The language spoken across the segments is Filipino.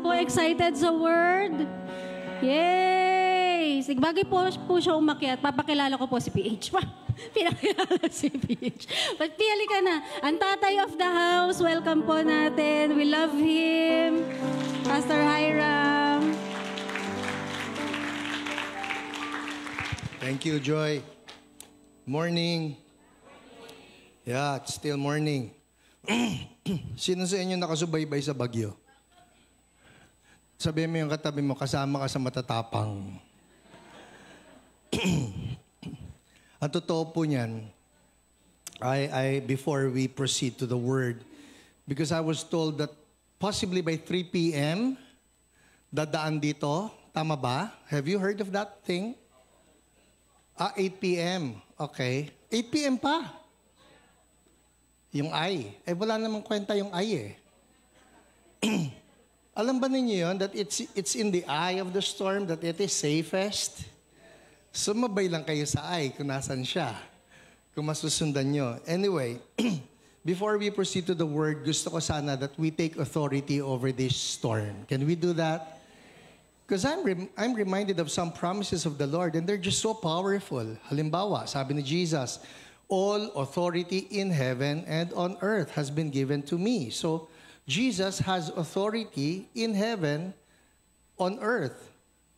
po excited sa word? Yay! Sige, bagay po siya umakyat. Papakilala ko po si PH. Pinakilala si PH. But pili ka na. Ang tatay of the house, welcome po natin. We love him. Pastor Hiram. Thank you, Joy. Morning. Yeah, it's still morning. Sino sa inyo nakasubaybay sa Bagyo? Sabihin mo yung katabi mo, kasama ka sa matatapang. Ang totoo po niyan, before we proceed to the word, because I was told that possibly by 3 p.m., dadaan dito. Tama ba? Have you heard of that thing? 8 p.m. Okay. 8 p.m. pa. Yung I. Wala namang kwenta yung I Alam ba ninyo yun, that it's in the eye of the storm that it is safest? Sumabay lang kayo sa I kung nasan siya. Kung masusundan nyo. Anyway, before we proceed to the word, gusto ko sana that we take authority over this storm. Can we do that? Because I'm reminded of some promises of the Lord and they're just so powerful. Halimbawa, sabi ni Jesus, all authority in heaven and on earth has been given to me. So, Jesus has authority in heaven, on earth.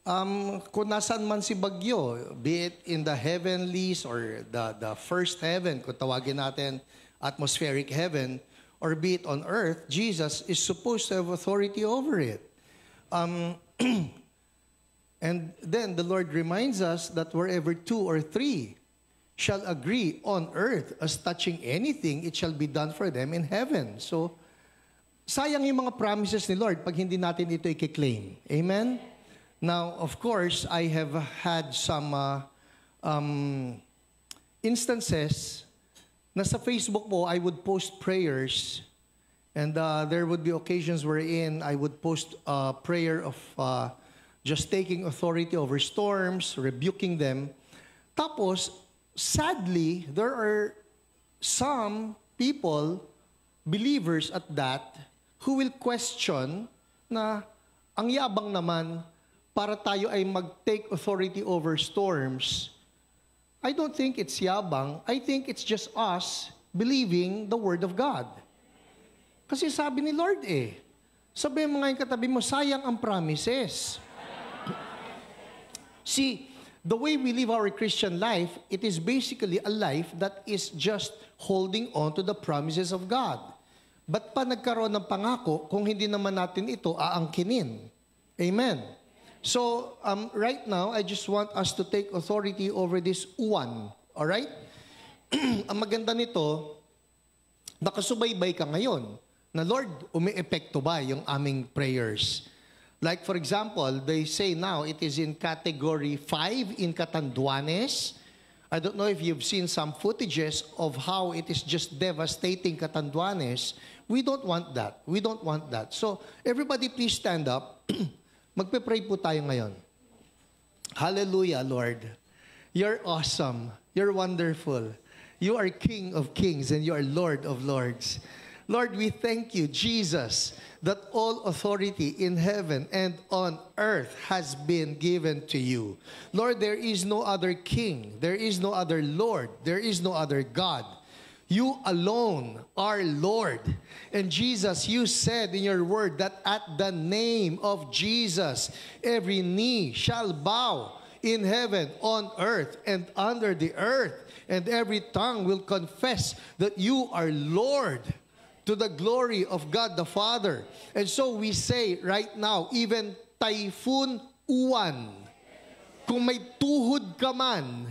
Kung nasaan man si Bagyo, be it in the heavenlies or the first heaven, kung tawagin natin atmospheric heaven, or be it on earth, Jesus is supposed to have authority over it. And then the Lord reminds us that wherever 2 or 3 shall agree on earth as touching anything, it shall be done for them in heaven. So, sayang yung mga promises ni Lord pag hindi natin ito i-claim. Amen? Now, of course, I have had some instances na sa Facebook po, I would post prayers and there would be occasions wherein I would post a prayer of just taking authority over storms, rebuking them. Tapos, sadly, there are some people, believers at that, who will question na ang yabang naman para tayo ay mag-take authority over storms. I don't think it's yabang. I think it's just us believing the Word of God. Kasi sabi ni Lord sabi mo nga yung katabi mo, sayang ang promises. See, the way we live our Christian life, it is basically a life that is just holding on to the promises of God. Ba't pa nagkaroon ng pangako kung hindi naman natin ito aangkinin? Amen. So, right now, I just want us to take authority over this one. Alright? Ang maganda nito, nakasubaybay ka ngayon na Lord, umi-epekto ba yung aming prayers? Like for example, they say now it is in category 5 in Catanduanes. I don't know if you've seen some footages of how it is just devastating Catanduanes. We don't want that. We don't want that. So, everybody please stand up. Magpe-pray po tayo ngayon. Hallelujah, Lord. You're awesome. You're wonderful. You are King of kings and you are Lord of lords. Lord, we thank you, Jesus, that all authority in heaven and on earth has been given to you. Lord, there is no other king. There is no other Lord. There is no other God. You alone are Lord. And Jesus, you said in your word that at the name of Jesus, every knee shall bow in heaven, on earth, and under the earth. And every tongue will confess that you are Lord, to the glory of God the Father. And so we say right now, even Typhoon Uwan, kung may tuhod ka man,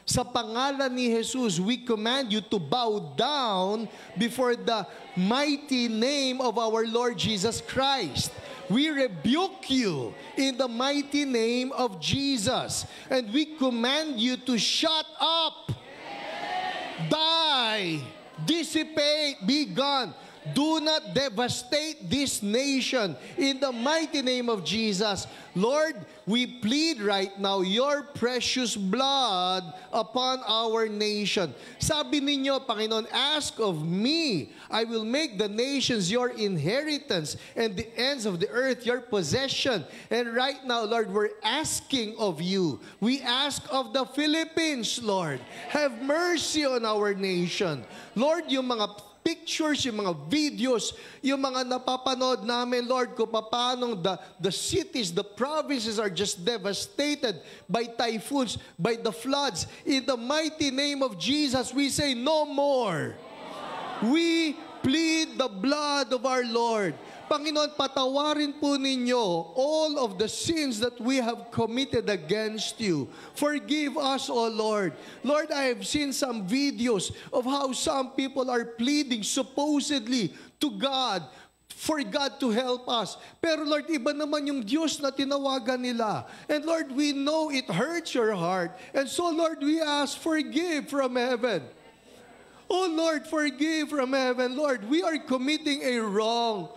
sa pangalan ni Jesus, we command you to bow down before the mighty name of our Lord Jesus Christ. We rebuke you in the mighty name of Jesus. And we command you to shut up, die, dissipate, be gone. do not devastate this nation in the mighty name of Jesus. Lord, we plead right now your precious blood upon our nation. Sabi ninyo, Panginoon, ask of me, I will make the nations your inheritance and the ends of the earth your possession. And right now, Lord, we're asking of you. We ask of the Philippines, Lord, have mercy on our nation. Lord, yung mga pictures, yung mga videos, yung mga napapanood namin, Lord, kung paano the cities, the provinces are just devastated by typhoons, by the floods. In the mighty name of Jesus, we say, no more. We plead the blood of our Lord. Panginoon, patawarin po ninyo all of the sins that we have committed against you. Forgive us, O Lord. Lord, I have seen some videos of how some people are pleading supposedly to God for God to help us. Pero Lord, iba naman yung Diyos na tinawagan nila. And Lord, we know it hurts your heart. And so Lord, we ask, forgive from heaven. Oh Lord, forgive from heaven. Lord, we are committing a wrong.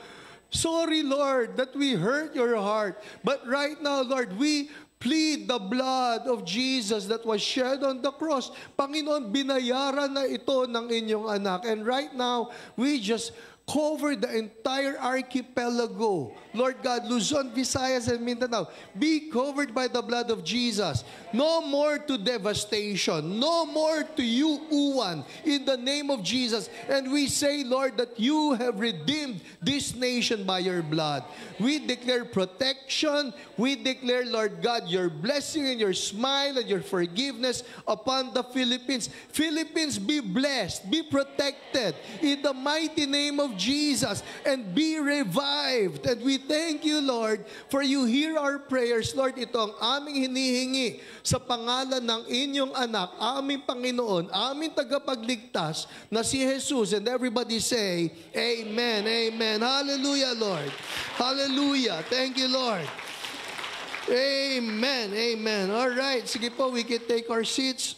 Sorry, Lord, that we hurt your heart. But right now, Lord, we plead the blood of Jesus that was shed on the cross. Panginoon, binayaran na ito ng inyong anak. And right now, we just cover the entire archipelago. Lord God, Luzon, Visayas, and Mindanao, be covered by the blood of Jesus. No more to devastation. No more to you, Uwan, in the name of Jesus. And we say, Lord, that you have redeemed this nation by your blood. We declare protection. We declare, Lord God, your blessing and your smile and your forgiveness upon the Philippines. Philippines, be blessed, be protected in the mighty name of Jesus, and be revived. And we thank you, Lord, for you hear our prayers. Lord, ito ang aming hinihingi sa pangalan ng inyong anak, aming Panginoon, aming tagapagligtas na si Jesus. And everybody say, Amen, Amen. Hallelujah, Lord. Hallelujah. Thank you, Lord. Amen, Amen. All right, sige po, we can take our seats.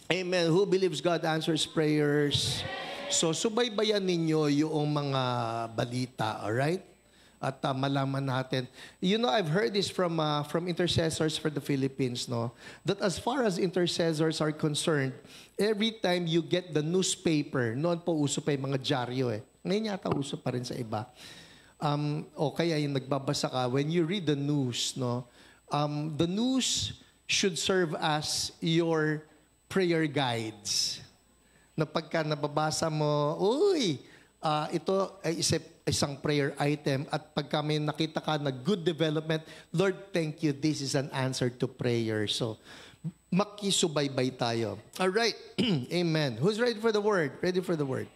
Amen. Who believes God answers prayers? So, subaybayan ninyo yung mga balita, all right? At malaman natin. You know, I've heard this from intercessors for the Philippines, no? That as far as intercessors are concerned, every time you get the newspaper, noon po uso pa yung mga dyaryo eh. Ngayon yata uso pa rin sa iba. O kaya yung nagbabasa ka, when you read the news, no? The news should serve as your prayer guides. Na pagka nababasa mo, uy, ito ay isang prayer item, at pagka may nakita ka na good development, Lord, thank you, this is an answer to prayer. So, makisubaybay tayo. All right. Amen. Who's ready for the word? Ready for the word.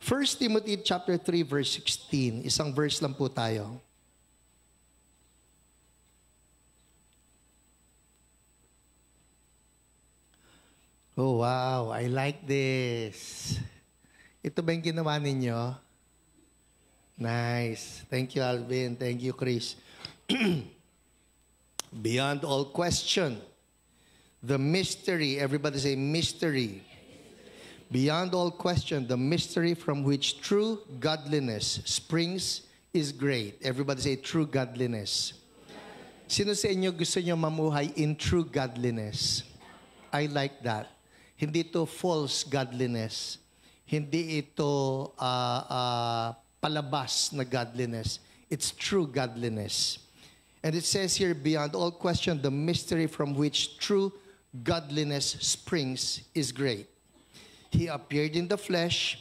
1 Timothy chapter 3, verse 16. Isang verse lang po tayo. Oh, wow. I like this. Ito ba yung ginawa ninyo? Nice. Thank you, Alvin. Thank you, Chris. Beyond all question, the mystery, everybody say mystery. Beyond all question, the mystery from which true godliness springs is great. Everybody say true godliness. Sino sa inyo gusto nyo mamuhay in true godliness? I like that. Hindi ito false godliness. Hindi ito palabas na godliness. It's true godliness. And it says here, beyond all question, the mystery from which true godliness springs is great. He appeared in the flesh,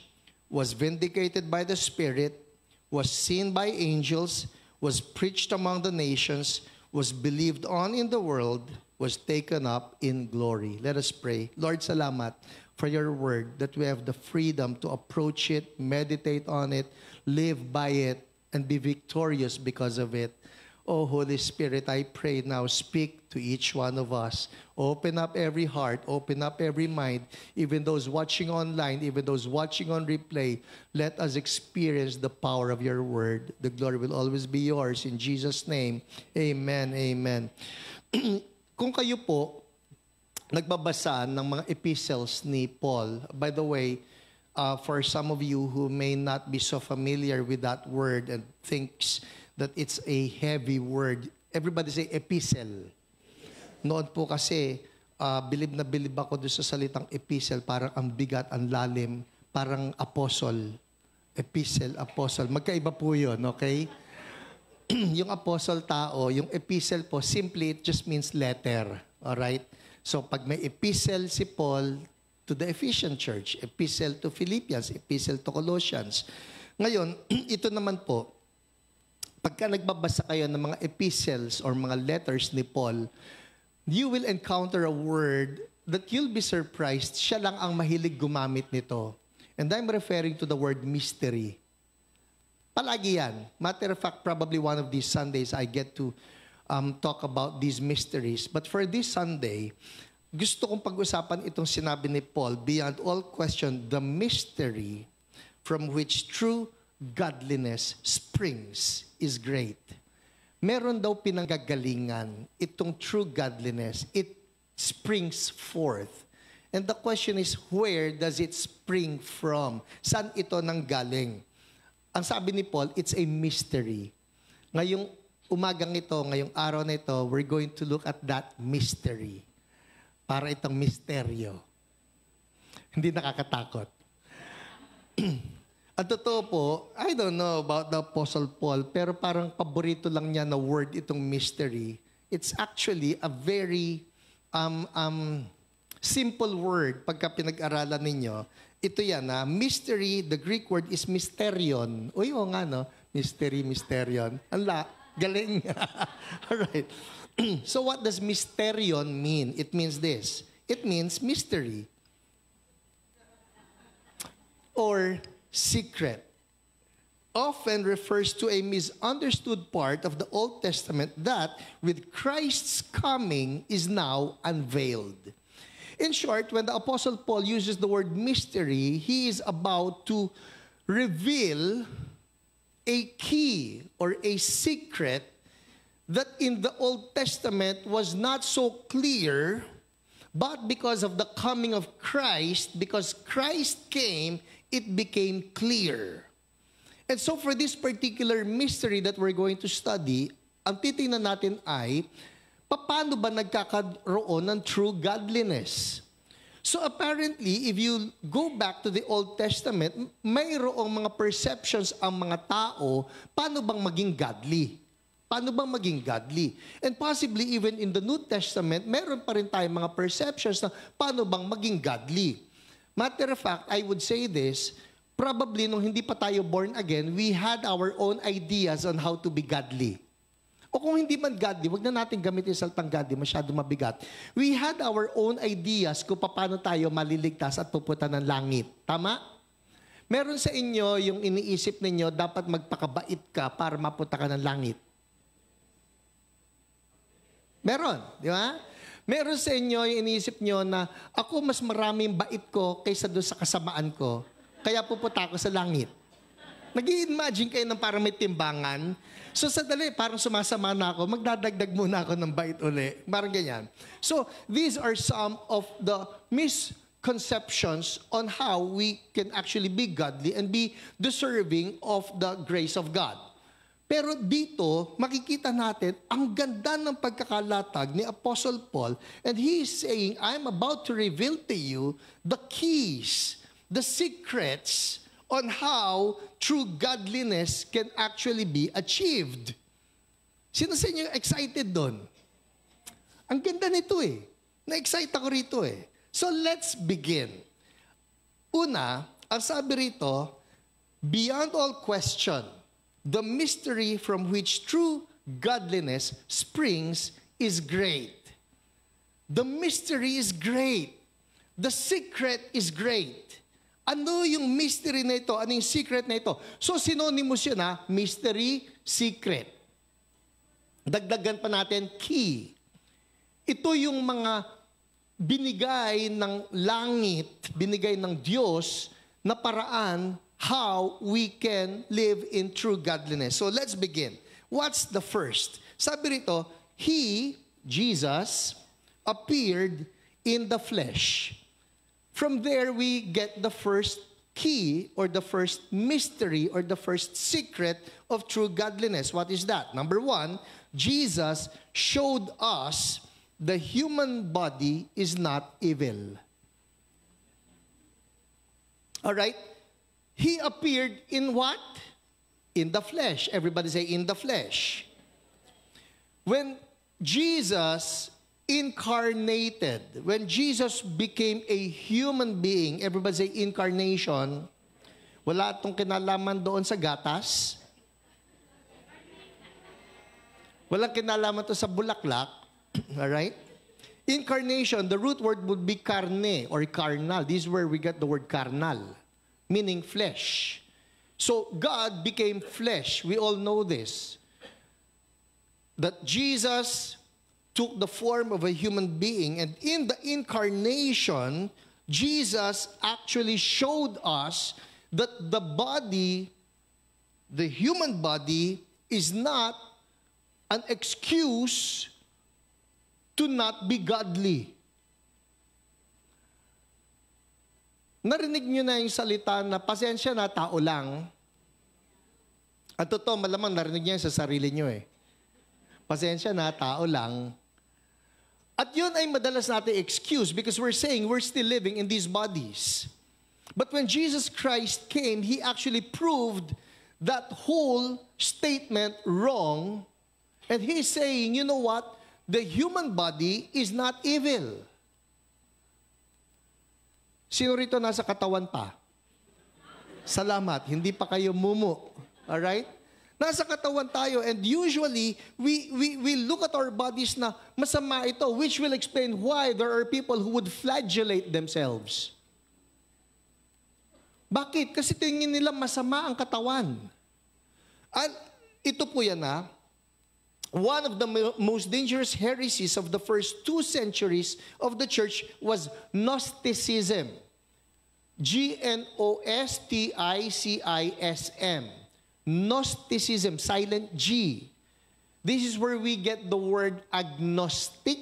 was vindicated by the Spirit, was seen by angels, was preached among the nations, was believed on in the world, was taken up in glory. Let us pray. Lord, salamat for your word, that we have the freedom to approach it, meditate on it, live by it, and be victorious because of it. Oh, Holy Spirit, I pray now, speak to each one of us. Open up every heart, open up every mind, even those watching online, even those watching on replay. Let us experience the power of your word. The glory will always be yours. In Jesus' name, amen, amen. Kung kayo po nagbabasa ng mga epistles ni Paul, by the way, for some of you who may not be so familiar with that word and thinks that it's a heavy word, everybody say epistle. Noon po kasi, bilib na bilib ako doon sa salitang epistle, parang ang bigat, ang lalim, parang apostle. Epistle, apostle. Magkaiba po yun, okay? Yung apostle tao, yung epistle po, simply it just means letter. Alright? So pag may epistle si Paul to the Ephesian church, epistle to Philippians, epistle to Colossians. Ngayon, ito naman po, pagka nagbabasa kayo ng mga epistles or mga letters ni Paul, you will encounter a word that you'll be surprised, siya lang ang mahilig gumamit nito. And I'm referring to the word mystery. Palagi yan. Matter of fact, probably one of these Sundays I get to talk about these mysteries. But for this Sunday, gusto kong pag-usapan itong sinabi ni Paul, beyond all question, the mystery from which true godliness springs is great. Meron daw pinanggagalingan itong true godliness. It springs forth. And the question is, where does it spring from? Saan ito nanggaling? Ang sabi ni Paul, it's a mystery. Ngayong umagang ito, ngayong araw na ito, we're going to look at that mystery. Para itong misteryo. Hindi nakakatakot. At totoo po, I don't know about the Apostle Paul, pero parang paborito lang niya na word itong mystery. It's actually a very simple word pagka pinag-aralan ninyo. Ito yan, mystery, the Greek word is mysterion. Uy, o nga, no? Mystery, mysterion. Galing. Alright. So what does mysterion mean? It means this. It means mystery. Or secret. Often refers to a misunderstood part of the Old Testament that, with Christ's coming, is now unveiled. In short, when the Apostle Paul uses the word mystery, he is about to reveal a key or a secret that in the Old Testament was not so clear, but because of the coming of Christ, because Christ came, it became clear. And so for this particular mystery that we're going to study, ang titingnan natin ay, paano ba nagkakaroon ng true godliness? So apparently, if you go back to the Old Testament, mayroong mga perceptions ang mga tao, paano bang maging godly? Paano bang maging godly? And possibly even in the New Testament, meron pa rin tayong mga perceptions na paano bang maging godly. Matter of fact, I would say this, probably nung hindi pa tayo born again, we had our own ideas on how to be godly. O kung hindi man godly, wag na natin gamitin yung salitang godly, masyado mabigat. We had our own ideas kung paano tayo maliligtas at pupunta ng langit. Tama? Meron sa inyo yung iniisip ninyo, dapat magpakabait ka para mapunta ka ng langit. Meron, di ba? Meron sa inyo yung iniisip nyo na ako mas maraming bait ko kaysa doon sa kasamaan ko, kaya pupunta ako sa langit. Nag-i-imagine kayo ng parang may timbangan. So sadali, parang sumasama na ako, magdadagdag muna ako ng bait uli. Parang ganyan. So these are some of the misconceptions on how we can actually be godly and be deserving of the grace of God. Pero dito, makikita natin, ang ganda ng pagkakalatag ni Apostle Paul, and he is saying, I'm about to reveal to you the keys, the secrets on how true godliness can actually be achieved. Sino sa inyo excited doon? Ang ganda nito eh. Na-excite ako rito eh. So let's begin. Una, ang sabi rito, beyond all question, the mystery from which true godliness springs is great. The mystery is great. The secret is great. Ano yung mystery na ito? Ano yung secret na ito? So, synonymous yun ha? Mystery, secret. Dagdagan pa natin, key. Ito yung mga binigay ng langit, binigay ng Diyos na paraan how we can live in true godliness. So, let's begin. What's the first? Sabi rito, He, Jesus, appeared in the flesh. From there, we get the first key or the first mystery or the first secret of true godliness. What is that? Number one, Jesus showed us the human body is not evil. All right? He appeared in what? In the flesh. Everybody say, in the flesh. When Jesus incarnated, when Jesus became a human being, everybody say incarnation, wala itong kinalaman doon sa gatas. Walang kinalaman to sa bulaklak. Alright? Incarnation, the root word would be carne or carnal. This is where we get the word carnal, meaning flesh. So God became flesh. We all know this. That Jesus took the form of a human being, and in the incarnation, Jesus actually showed us that the body, the human body, is not an excuse to not be godly. Narinig niyo na yung salita na pasensya na, tao lang. At totoo, malamang narinig niya sa sarili niyo eh. Pasensya na, tao lang. At yun ay madalas natin excuse because we're saying we're still living in these bodies. But when Jesus Christ came, He actually proved that whole statement wrong. And He's saying, you know what? The human body is not evil. Sino rito nasa katawan pa? Salamat, hindi pa kayo mumu. Alright? Nasa katawan tayo, and usually, we look at our bodies na masama ito, which will explain why there are people who would flagellate themselves. Bakit? Kasi tingin nila masama ang katawan. At ito po yan na, one of the most dangerous heresies of the first 2 centuries of the church was Gnosticism. Gnosticism. Gnosticism, silent G. This is where we get the word agnostic.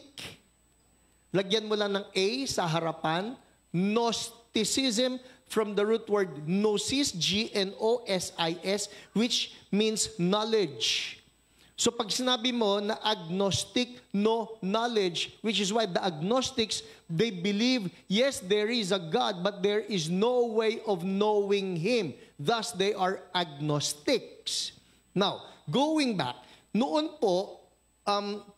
Lagyan mo lang ng A sa harapan. Gnosticism from the root word gnosis, G-N-O-S-I-S, which means knowledge. So pag sinabi mo na agnostic, no knowledge, which is why the agnostics, they believe, yes, there is a God, but there is no way of knowing Him. Thus, they are agnostics. Now, going back, noon po,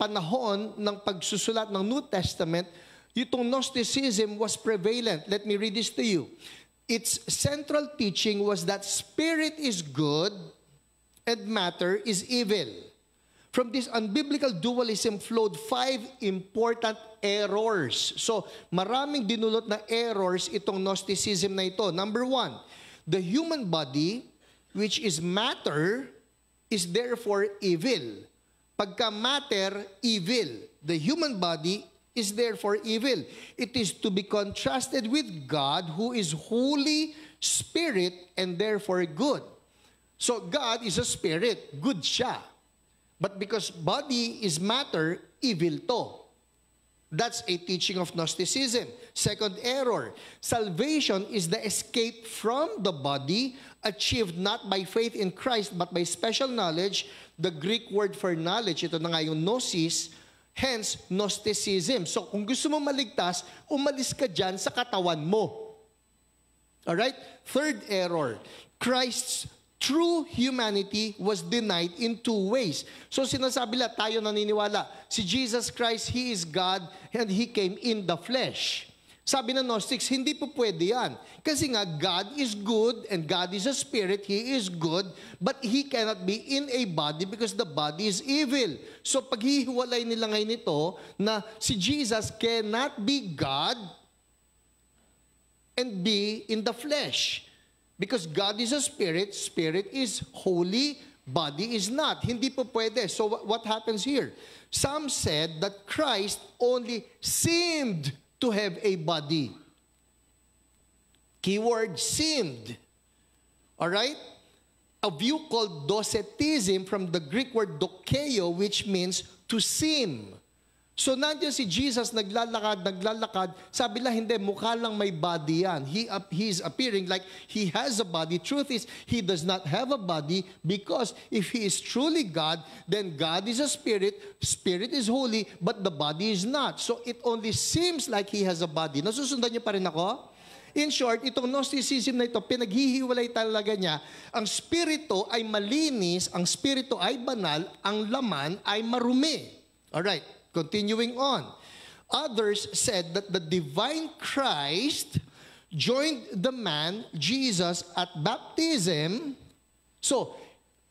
panahon ng pagsusulat ng New Testament, itong Gnosticism was prevalent. Let me read this to you. Its central teaching was that spirit is good and matter is evil. From this unbiblical dualism flowed 5 important errors. So, maraming dinulot na errors itong Gnosticism na ito. Number 1, the human body, which is matter, is therefore evil. Pagka matter, evil. The human body is therefore evil. It is to be contrasted with God, who is holy spirit and therefore good. So, God is a spirit. Good siya. But because body is matter, evil to. That's a teaching of Gnosticism. Second error, salvation is the escape from the body achieved not by faith in Christ but by special knowledge. The Greek word for knowledge, ito na nga yung gnosis, hence Gnosticism. So kung gusto mo maligtas, umalis ka dyan sa katawan mo. Alright? Third error, Christ's true humanity was denied in 2 ways. So sinasabi lang, tayo naniniwala, si Jesus Christ, He is God, and He came in the flesh. Sabi ng Gnostics, hindi po pwede yan. Kasi nga, God is good, and God is a spirit, He is good, but He cannot be in a body because the body is evil. So paghihiwalay nila ngayon ito, na si Jesus cannot be God and be in the flesh. Because God is a spirit, spirit is holy, body is not. Hindi po pwede. So what happens here? Some said that Christ only seemed to have a body. Keyword, seemed. Alright? A view called docetism from the Greek word dokeo, which means to seem. So nandiyan si Jesus, naglalakad. Sabi lang, hindi, mukha lang may body yan. He is appearing like he has a body. Truth is, he does not have a body because if he is truly God, then God is a spirit, spirit is holy, but the body is not. So it only seems like he has a body. Nasusundan niyo pa rin ako? In short, itong Gnosticism na ito, pinaghihiwalay talaga niya. Ang spirito ay malinis, ang spirito ay banal, ang laman ay marumi. Alright. Continuing on, others said that the divine Christ joined the man, Jesus, at baptism. So,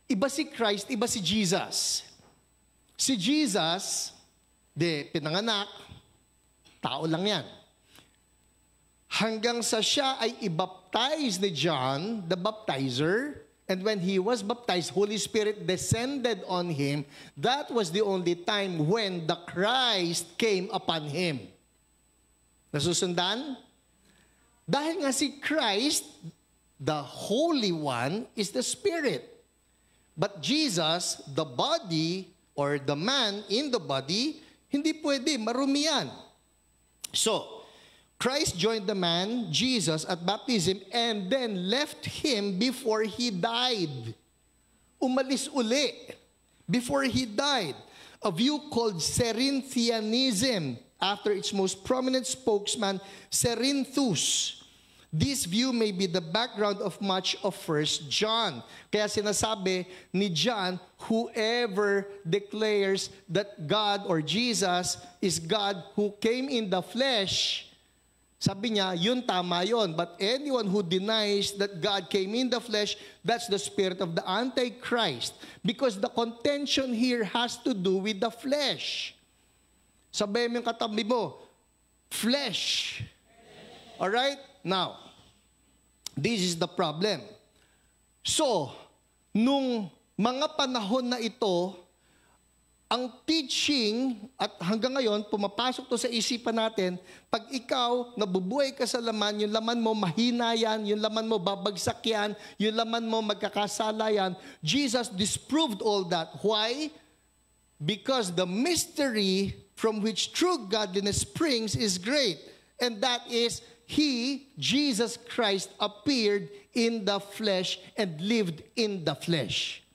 iba si Christ, iba si Jesus. Si Jesus, pinanganak, tao lang yan. Hanggang sa siya ay ibaptize ni John, the baptizer, and when he was baptized, Holy Spirit descended on him. That was the only time when the Christ came upon him. Nasusundan? Dahil nga si Christ, the Holy One, is the Spirit. But Jesus, the body, or the man in the body, hindi pwede, marumi yan. So, Christ joined the man, Jesus, at baptism and then left him before he died. Umalis uli before he died. A view called Cerinthianism, after its most prominent spokesman, Cerinthus. This view may be the background of much of 1 John. Kaya sinasabi ni John, whoever declares that God or Jesus is God who came in the flesh, sabi niya, yun tama yun. But anyone who denies that God came in the flesh, that's the spirit of the Antichrist. Because the contention here has to do with the flesh. Sabihin mo yung katabi mo, flesh. Alright? Now, this is the problem. So, nung mga panahon na ito, ang teaching, at hanggang ngayon, pumapasok to sa isipan natin, pag ikaw, nabubuhay ka sa laman, yung laman mo mahina yan, yung laman mo babagsak yan, yung laman mo magkakasala yan. Jesus disproved all that. Why? Because the mystery from which true godliness springs is great. And that is, He, Jesus Christ, appeared in the flesh and lived in the flesh.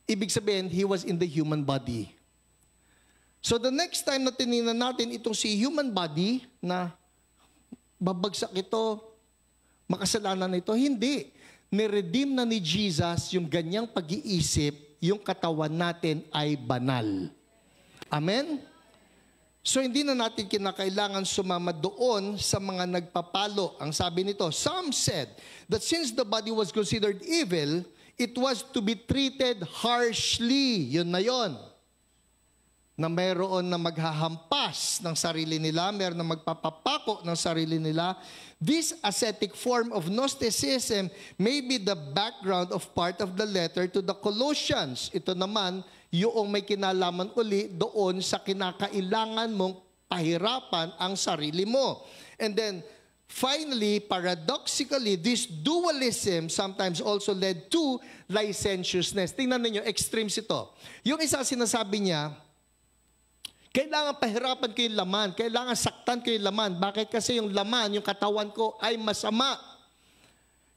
Ibig sabihin, He was in the human body. So the next time na tinignan natin itong si human body, na babagsak ito, makasalanan na ito, hindi. Niredeem na ni Jesus yung ganyang pag-iisip, yung katawan natin ay banal. Amen? So hindi na natin kinakailangan sumama doon sa mga nagpapalo. Ang sabi nito, some said that since the body was considered evil, it was to be treated harshly. Yun na yun. Na mayroon na maghahampas ng sarili nila, mayroon na magpapapako ng sarili nila. This ascetic form of Gnosticism may be the background of part of the letter to the Colossians. Ito naman, yung may kinalaman uli doon sa kinakailangan mong pahirapan ang sarili mo. And then, finally, paradoxically, this dualism sometimes also led to licentiousness. Tingnan ninyo, extremes ito. Yung isa sinasabi niya, kailangan pahirapan ko yung laman, kailangan saktan ko yung laman. Bakit? Kasi yung laman, yung katawan ko ay masama.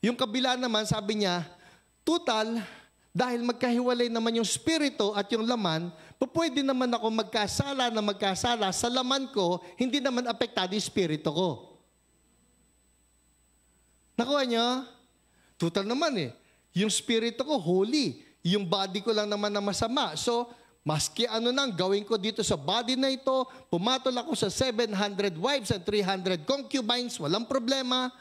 Yung kabila naman, sabi niya, total, dahil magkahiwalay naman yung spirito at yung laman, pwede naman ako magkasala sa laman ko, hindi naman apektado yung spirito ko. Nakuha niyo? Total naman eh. Yung spirito ko, holy. Yung body ko lang naman na masama. So, maski ano nang gawin ko dito sa body na ito, pumatol ako sa 700 wives and 300 concubines, walang problema.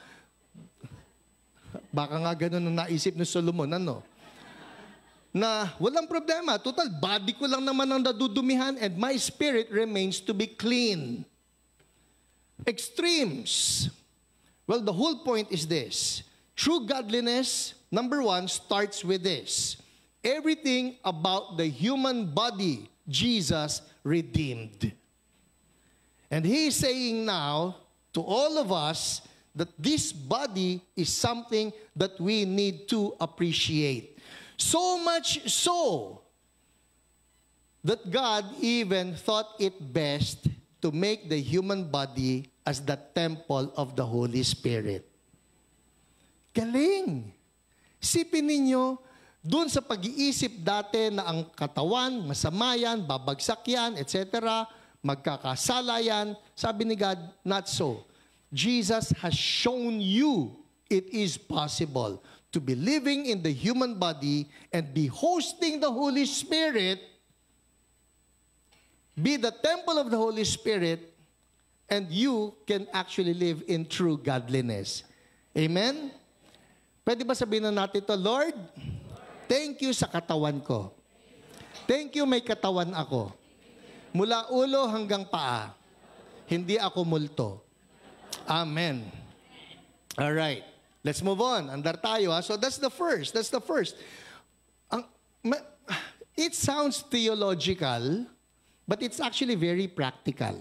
Baka nga ganun ang naisip ni Solomon, ano? Na walang problema. Total, body ko lang naman ang nadudumihan and my spirit remains to be clean. Extremes. Well, the whole point is this. True godliness, number one, starts with this. Everything about the human body, Jesus redeemed. And He is saying now to all of us that this body is something that we need to appreciate. So much so that God even thought it best to make the human body as the temple of the Holy Spirit. Galing! Isipin ninyo, dun sa pag-iisip dati na ang katawan, masama yan, babagsak yan, etc., magkakasala yan, sabi ni God, not so. Jesus has shown you it is possible to be living in the human body and be hosting the Holy Spirit, be the temple of the Holy Spirit, and you can actually live in true godliness. Amen? Pwede ba sabihin na natin ito, Lord, thank you sa katawan ko. Thank you may katawan ako. Mula ulo hanggang paa, hindi ako multo. Amen. All right. Let's move on. Andar tayo, ha? So that's the first. That's the first. It sounds theological, but it's actually very practical.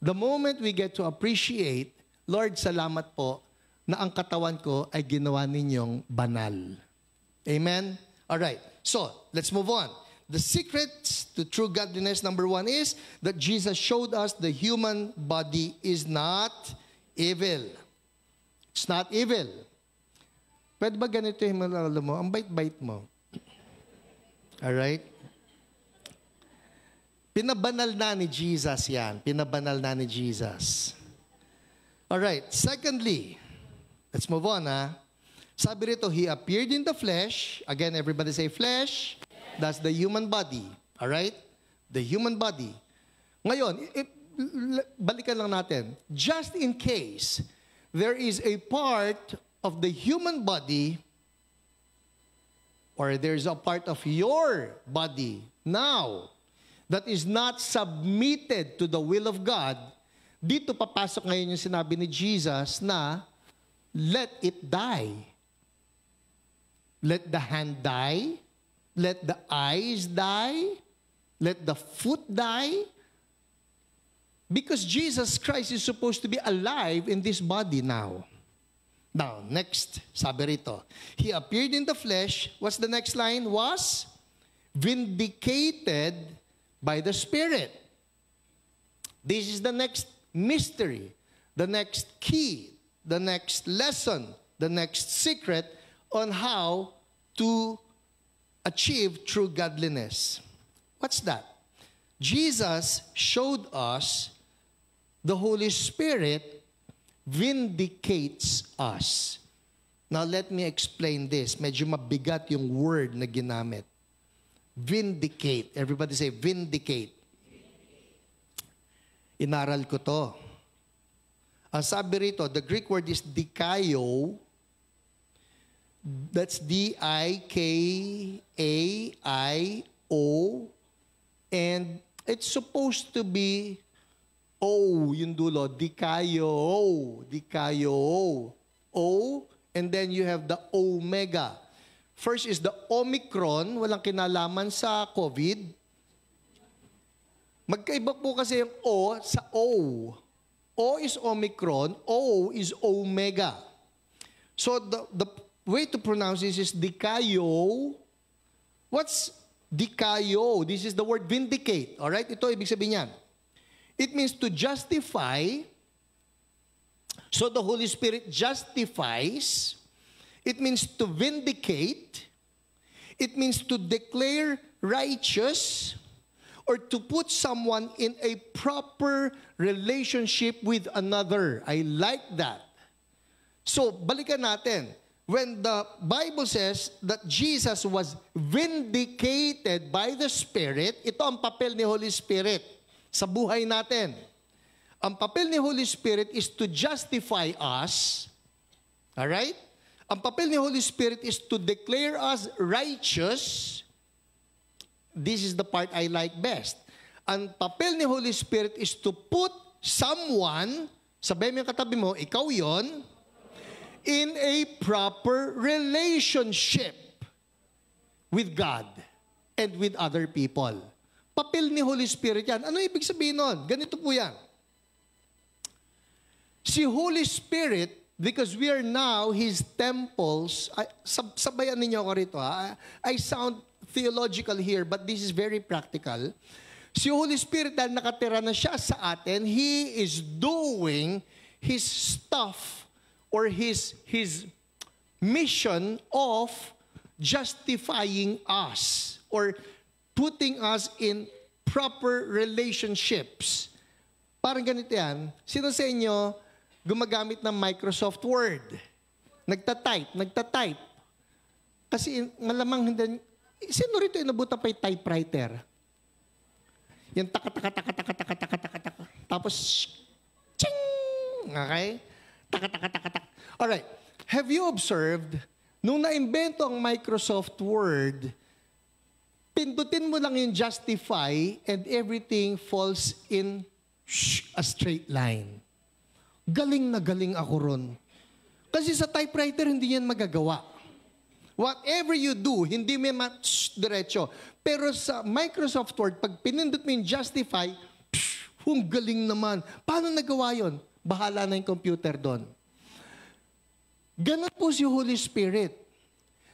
The moment we get to appreciate, Lord, salamat po na ang katawan ko ay ginawa ninyong banal. Amen? All right. So, let's move on. The secrets to true godliness, number one, is that Jesus showed us the human body is not evil. It's not evil. Pwede ba ganito yung malala mo? Ang bait-bait mo. Alright? Pinabanal na ni Jesus yan. Pinabanal na ni Jesus. Alright. Secondly, let's move on, ha? Sabi rito, He appeared in the flesh. Again, everybody say flesh. That's the human body. Alright? The human body. Ngayon, balikan lang natin. Just in case there is a part of the human body or there's a part of your body now that is not submitted to the will of God, dito papasok ngayon yung sinabi ni Jesus na let it die. Let the hand die. Let the eyes die. Let the foot die. Because Jesus Christ is supposed to be alive in this body now. Now, next, sabi rito, He appeared in the flesh. What's the next line? Was vindicated by the Spirit. This is the next mystery, the next key, the next lesson, the next secret on how to achieve true godliness. What's that? Jesus showed us the Holy Spirit vindicates us. Now, let me explain this. Medyo mabigat yung word na ginamit. Vindicate. Everybody say, vindicate. Inaral ko to. Ang sabi rito, the Greek word is dikaio. That's D-I-K-A-I-O. And it's supposed to be O, yung dulo, dikaio, dikaio, O, and then you have the omega. First is the Omicron, walang kinalaman sa COVID. Magkaiba po kasi yung O sa O. O is Omicron, O is omega. So the way to pronounce this is dikaio. What's dikaio? This is the word vindicate. Alright? Ito ibig sabihin yan. It means to justify. So the Holy Spirit justifies. It means to vindicate. It means to declare righteous or to put someone in a proper relationship with another. I like that. So, balikan natin. When the Bible says that Jesus was vindicated by the Spirit, ito ang papel ni Holy Spirit sa buhay natin. Ang papel ni Holy Spirit is to justify us. Alright? Ang papel ni Holy Spirit is to declare us righteous. This is the part I like best. Ang papel ni Holy Spirit is to put someone, sabihin mo yung katabi mo, ikaw yon, in a proper relationship with God and with other people. Papel ni Holy Spirit yan. Ano ibig sabihin nun? Ganito po yan. Si Holy Spirit, because we are now His temples, sabayan ninyo ako rito ha, I sound theological here, but this is very practical. Si Holy Spirit, dahil nakatira na siya sa atin, He is doing His stuff or His mission of justifying us or putting us in proper relationships. Parang ganito yan. Sino sa inyo gumagamit ng Microsoft Word? Nagtatype. Kasi malamang hindi. Sino rito inabutan pa yung typewriter? Yung taka. Tapos, ching! Okay? Taka. Alright. Have you observed, nung na-invento ang Microsoft Word, pindutin mo lang yung justify and everything falls in a straight line. Galing na galing ako ron. Kasi sa typewriter, hindi yan magagawa. Whatever you do, hindi may diretso. Pero sa Microsoft Word, pag pinindot mo yung justify, galing naman. Paano nagawa yun? Bahala na yung computer doon. Ganun po si Holy Spirit.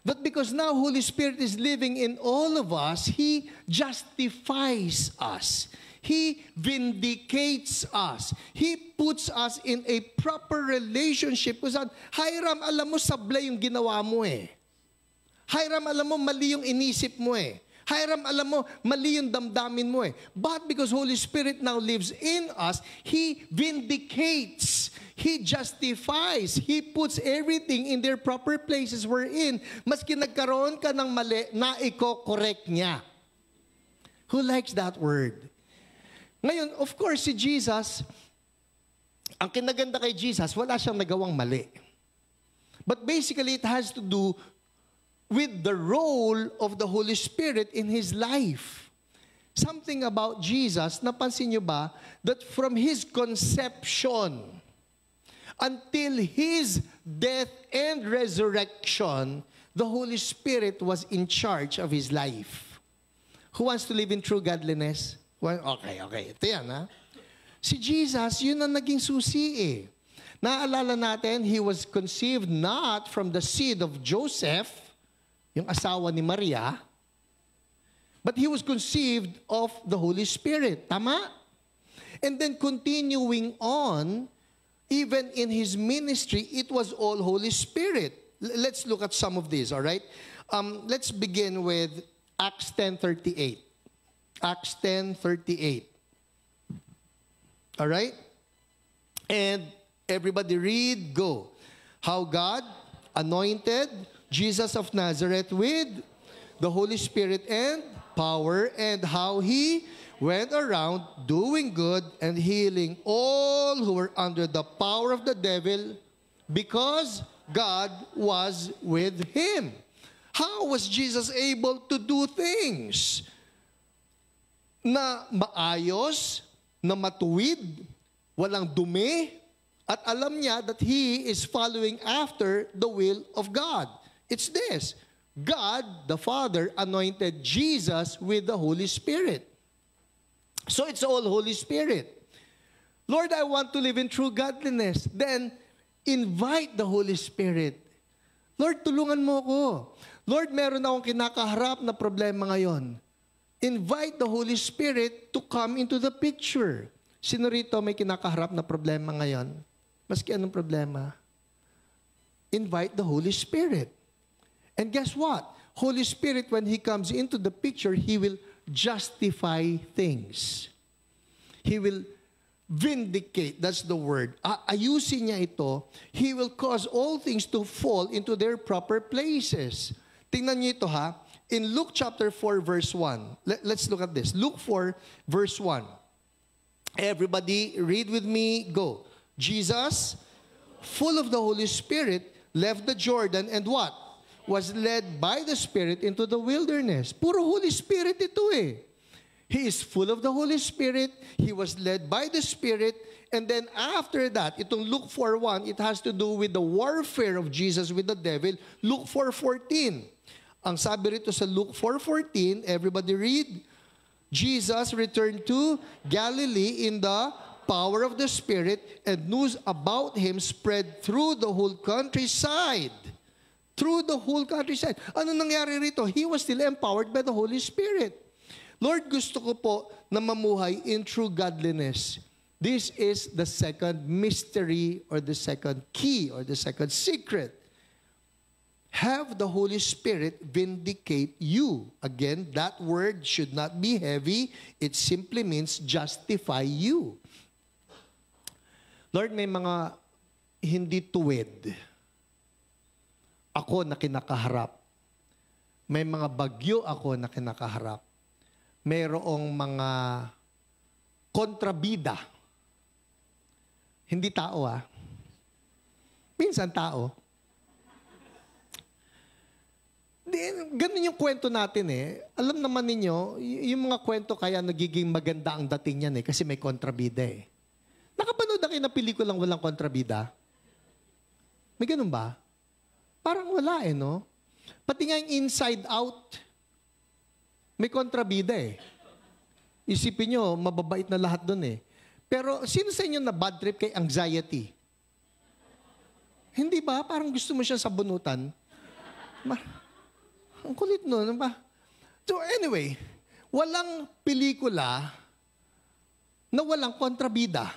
That because now Holy Spirit is living in all of us, He justifies us. He vindicates us. He puts us in a proper relationship. Hiram, alam mo, sablay yung ginawa mo eh. Hiram, alam mo, mali yung inisip mo eh. Hiram, alam mo, mali yung damdamin mo eh. But because Holy Spirit now lives in us, He vindicates. He justifies. He puts everything in their proper places we're in. Maski nagkaroon ka ng mali, na i-correct niya. Who likes that word? Ngayon, of course, si Jesus, ang kinaganda kay Jesus, wala siyang nagawang mali. But basically, it has to do with the role of the Holy Spirit in His life. Something about Jesus, napansin niyo ba, that from His conception until His death and resurrection, the Holy Spirit was in charge of His life. Who wants to live in true godliness? Well, okay. Ito yan, ha? Si Jesus, yun ang naging susi eh. Naaalala natin, He was conceived not from the seed of Joseph, yung asawa ni Maria, but He was conceived of the Holy Spirit. Tama? And then continuing on, even in His ministry, it was all Holy Spirit. Let's look at some of these, all right? Let's begin with Acts 10:38. Acts 10:38. All right? And everybody read, go. How God anointed Jesus of Nazareth with the Holy Spirit and power, and how He went around doing good and healing all who were under the power of the devil, because God was with Him. How was Jesus able to do things na maayos, na matuwid, walang dumi, at alam niya that He is following after the will of God? It's this. God, the Father, anointed Jesus with the Holy Spirit. So it's all Holy Spirit. Lord, I want to live in true godliness. Then, invite the Holy Spirit. Lord, tulungan mo ko. Lord, meron akong kinakaharap na problema ngayon. Invite the Holy Spirit to come into the picture. Sino rito may kinakaharap na problema ngayon? Maski anong problema? Invite the Holy Spirit. And guess what? Holy Spirit, when He comes into the picture, He will justify things. He will vindicate. That's the word. Ayusin niya ito. He will cause all things to fall into their proper places. Tingnan niyo ito ha. In Luke chapter 4 verse 1. Let's look at this. Luke 4 verse 1. Everybody read with me. Go. Jesus, full of the Holy Spirit, left the Jordan and what? Was led by the Spirit into the wilderness. Puro Holy Spirit ito eh. He is full of the Holy Spirit. He was led by the Spirit. And then after that, itong Luke 4:1, it has to do with the warfare of Jesus with the devil. Luke 4:14. Ang sabi rito sa Luke 4:14, everybody read, Jesus returned to Galilee in the power of the Spirit, and news about Him spread through the whole countryside. through the whole countryside. Ano nangyari rito? He was still empowered by the Holy Spirit. Lord, gusto ko po na mamuhay in true godliness. This is the second mystery or the second key or the second secret. Have the Holy Spirit vindicate you. Again, that word should not be heavy. It simply means justify you. Lord, may mga hindi tuwid ako na kinakaharap. May mga bagyo ako na kinakaharap. Mayroong mga kontrabida. Hindi tao, Minsan tao. Ganun yung kwento natin, Alam naman ninyo, yung mga kwento kaya nagiging maganda ang dating yan, kasi may kontrabida, Nakapanood na kayo ng pelikulang walang kontrabida? May ganun ba? Parang wala, no? Pati nga yung Inside Out, may kontrabida, Isipin nyo, mababait na lahat dun, Pero sino sa inyo na bad trip kay anxiety? Hindi ba? Parang gusto mo siya sabunutan. Ang kulit nun, ba? So anyway, walang pelikula na walang kontrabida.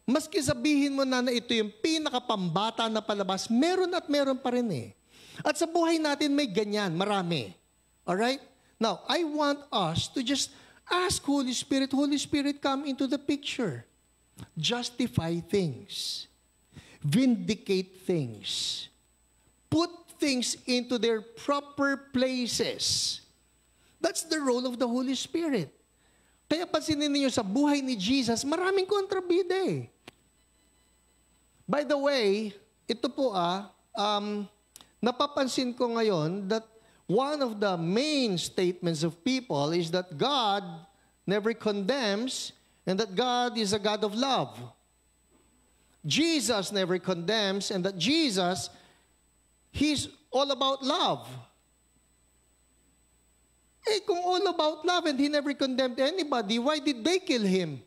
Maski sabihin mo na ito yung pinakapambata na palabas, meron at meron pa rin, At sa buhay natin may ganyan, marami. Alright? Now, I want us to just ask Holy Spirit, come into the picture. Justify things. Vindicate things. Put things into their proper places. That's the role of the Holy Spirit. Kaya pansinin niyo sa buhay ni Jesus, maraming kontrabida, By the way, ito po napapansin ko ngayon that one of the main statements of people is that God never condemns and that God is a God of love. Jesus never condemns and that Jesus, He's all about love. Kung all about love and He never condemned anybody, why did they kill Him?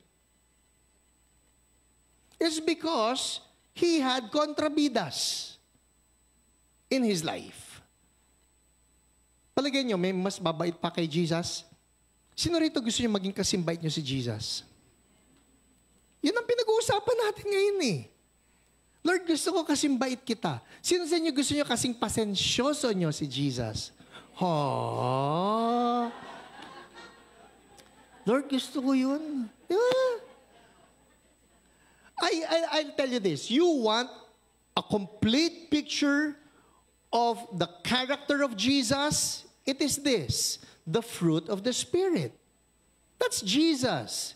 It's because He had kontrabidas in His life. Palagay nyo, may mas babait pa kay Jesus? Sino rito gusto nyo maging kasimbait nyo si Jesus? Yan ang pinag-uusapan natin ngayon, Lord, gusto ko kasimbait kita. Sino sa inyo gusto nyo kasing pasensyoso nyo si Jesus? Lord, gusto ko yun. Yeah. I'll tell you this. You want a complete picture of the character of Jesus? It is this, the fruit of the Spirit. That's Jesus.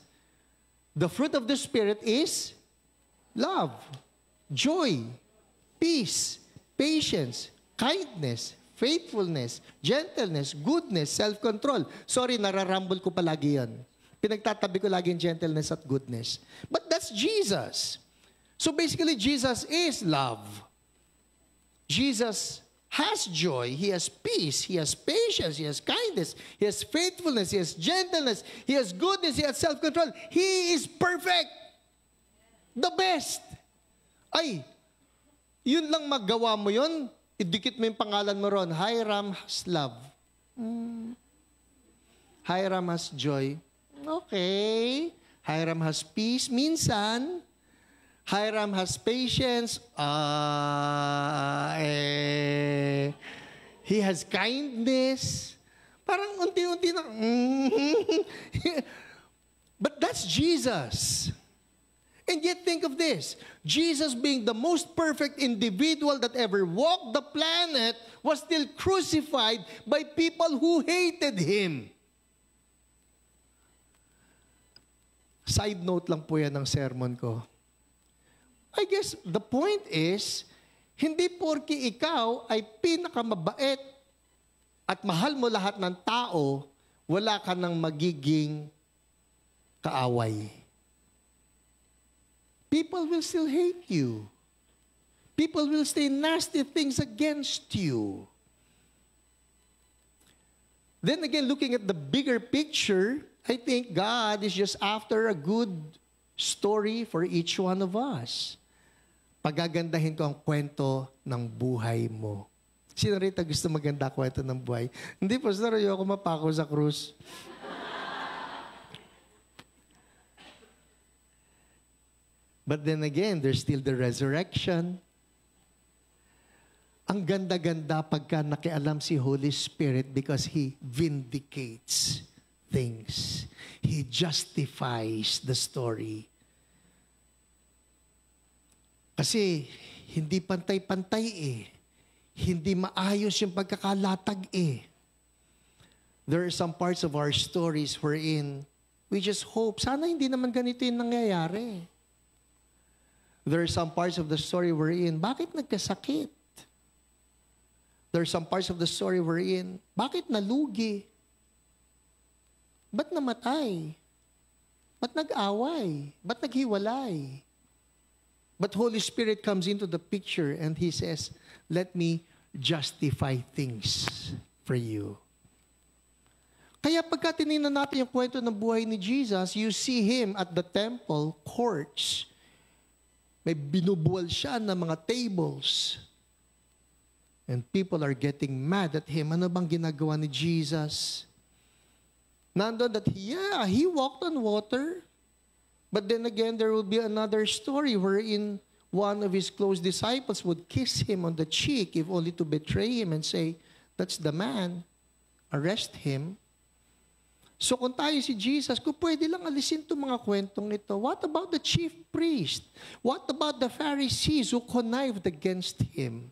The fruit of the Spirit is love, joy, peace, patience, kindness, faithfulness, gentleness, goodness, self-control. Sorry, nararumble ko palagi yan. Pinagtatabi ko lagi yung gentleness at goodness. But that's Jesus. So basically, Jesus is love. Jesus has joy, He has peace, He has patience, He has kindness, He has faithfulness, He has gentleness, He has goodness, He has self-control. He is perfect. The best. Ay, yun lang magawa mo yun, idikit mo yung pangalan mo ron. Hiram has love. Hiram has joy. Okay. Hiram has peace. Minsan, Hiram has patience. He has kindness. Parang unti-unti na. But that's Jesus. And yet think of this. Jesus being the most perfect individual that ever walked the planet was still crucified by people who hated Him. Side note lang po yan ng sermon ko. I guess the point is, hindi porke ikaw ay pinakamabait at mahal mo lahat ng tao, wala ka nang magiging kaaway. People will still hate you. People will say nasty things against you. Then again, looking at the bigger picture, I think God is just after a good story for each one of us. Pagagandahin ko ang kwento ng buhay mo. Sino rito gusto maganda kwento ng buhay? Hindi, Pastor, ayoko mapako sa krus. But then again, there's still the resurrection. Ang ganda-ganda pagka nakialam si Holy Spirit because He vindicates things. He justifies the story. Kasi hindi pantay-pantay eh. Hindi maayos yung pagkakalatag eh. There are some parts of our stories wherein we just hope, sana hindi naman ganito yung nangyayari. There are some parts of the story wherein, bakit nagkasakit? There are some parts of the story wherein, bakit nalugi? Ba't namatay? Ba't nag-away? Ba't naghiwalay? But Holy Spirit comes into the picture and He says, let me justify things for you. Kaya pagka tinignan natin yung kwento ng buhay ni Jesus, you see Him at the temple courts. May binubuwal siya ng mga tables. And people are getting mad at Him. Ano bang ginagawa ni Jesus? Nandun that, He walked on water. But then again, there will be another story wherein one of His close disciples would kiss Him on the cheek if only to betray Him and say, that's the man. Arrest him. So kung tayo si Jesus, kung pwede lang alisin itong mga kwentong ito, what about the chief priest? What about the Pharisees who connived against Him?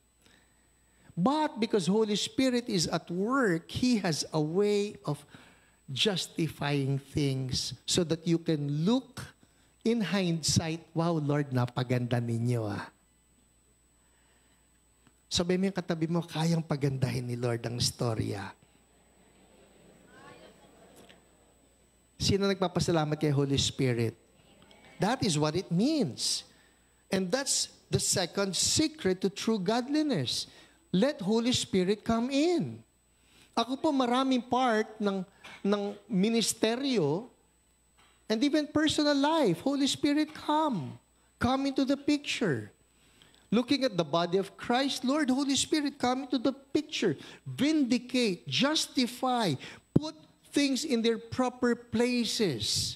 But because Holy Spirit is at work, He has a way of justifying things so that you can look in hindsight, wow, Lord, napaganda ninyo ah. Sabi mo yung katabi mo, kayang pagandahin ni Lord ang storya. Sino nagpapasalamat kay Holy Spirit? That is what it means. And that's the second secret to true godliness. Let Holy Spirit come in. Ako po maraming part ng ministeryo and even personal life. Holy Spirit, come. Come into the picture. Looking at the body of Christ, Lord, Holy Spirit, come into the picture. Vindicate, justify, put things in their proper places.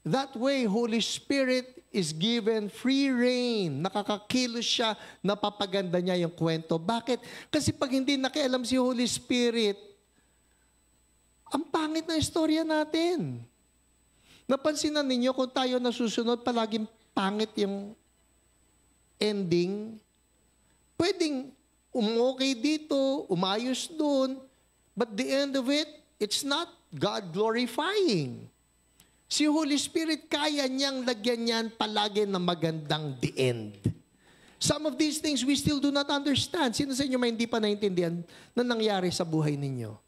That way, Holy Spirit is given free rein. Nakakakilos siya, napapaganda niya yung kwento. Bakit? Kasi pag hindi nakialam si Holy Spirit, ang pangit na istorya natin. Napansin na ninyo kung tayo nasusunod, palaging pangit yung ending. Pwedeng umokay dito, umayos doon, but the end of it, it's not God glorifying. Si Holy Spirit, kaya niyang lagyan niyan palagi na magandang the end. Some of these things we still do not understand. Sino sa inyo may hindi pa naintindihan na nangyari sa buhay ninyo?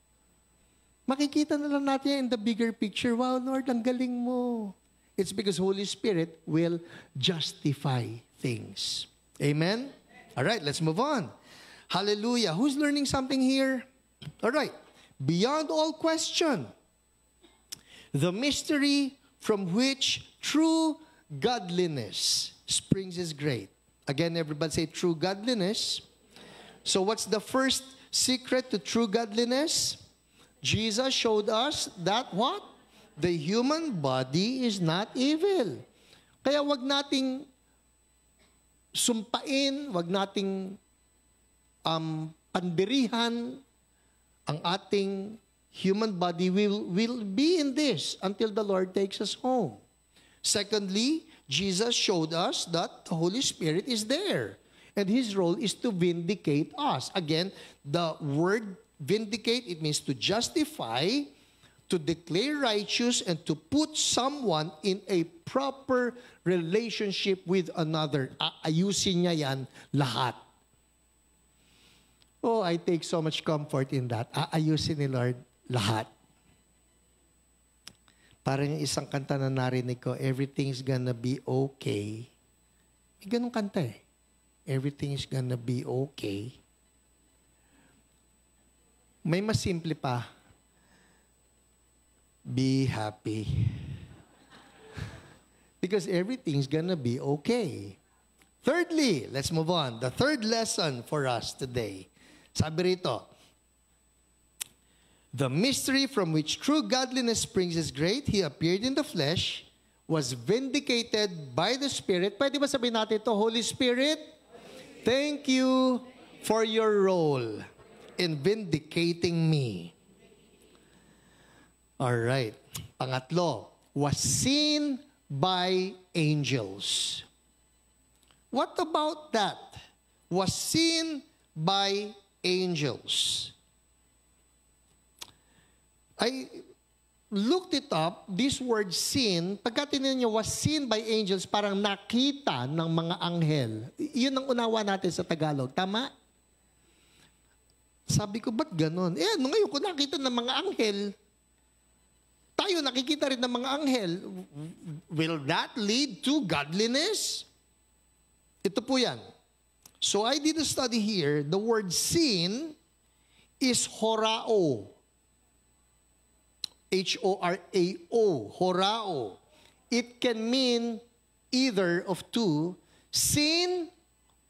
Makikita na lang natin in the bigger picture, wow, Lord, ang galing mo. It's because Holy Spirit will justify things. Amen? All right, let's move on. Hallelujah. Who's learning something here? All right. Beyond all question, the mystery from which true godliness springs is great. Again, everybody say true godliness. So what's the first secret to true godliness? Jesus showed us that what? The human body is not evil. Kaya wag nating sumpain, wag nating pandirihan ang ating human body will be in this until the Lord takes us home. Secondly, Jesus showed us that the Holy Spirit is there. And His role is to vindicate us. Again, the word vindicate, it means to justify, to declare righteous, and to put someone in a proper relationship with another. Ayusin niya yan lahat. Oh, I take so much comfort in that. Aayusin ni Lord lahat. Parang yung isang kanta na narinig ko, everything's gonna be okay. May ganun kanta eh. Everything's gonna be okay. May mas simple pa. Be happy. Because everything's gonna be okay. Thirdly, let's move on. The third lesson for us today. Sabi rito, the mystery from which true godliness springs is great. He appeared in the flesh, was vindicated by the Spirit. Pwede ba sabihin natin ito, Holy Spirit? Thank you for your role in vindicating me. All right. Pangatlo, was seen by angels. What about that? Was seen by angels. I looked it up. This word seen, pagka tinignan nyo, was seen by angels, parang nakita ng mga anghel. Yun ang unawa natin sa Tagalog. Tama? Sabi ko, ba't ganon? Ngayon ko nakita ng mga anghel, tayo nakikita rin ng mga anghel. Will that lead to godliness? Ito po yan. So I did a study here. The word seen is horao. H-O-R-A-O. Horao. It can mean either of two, seen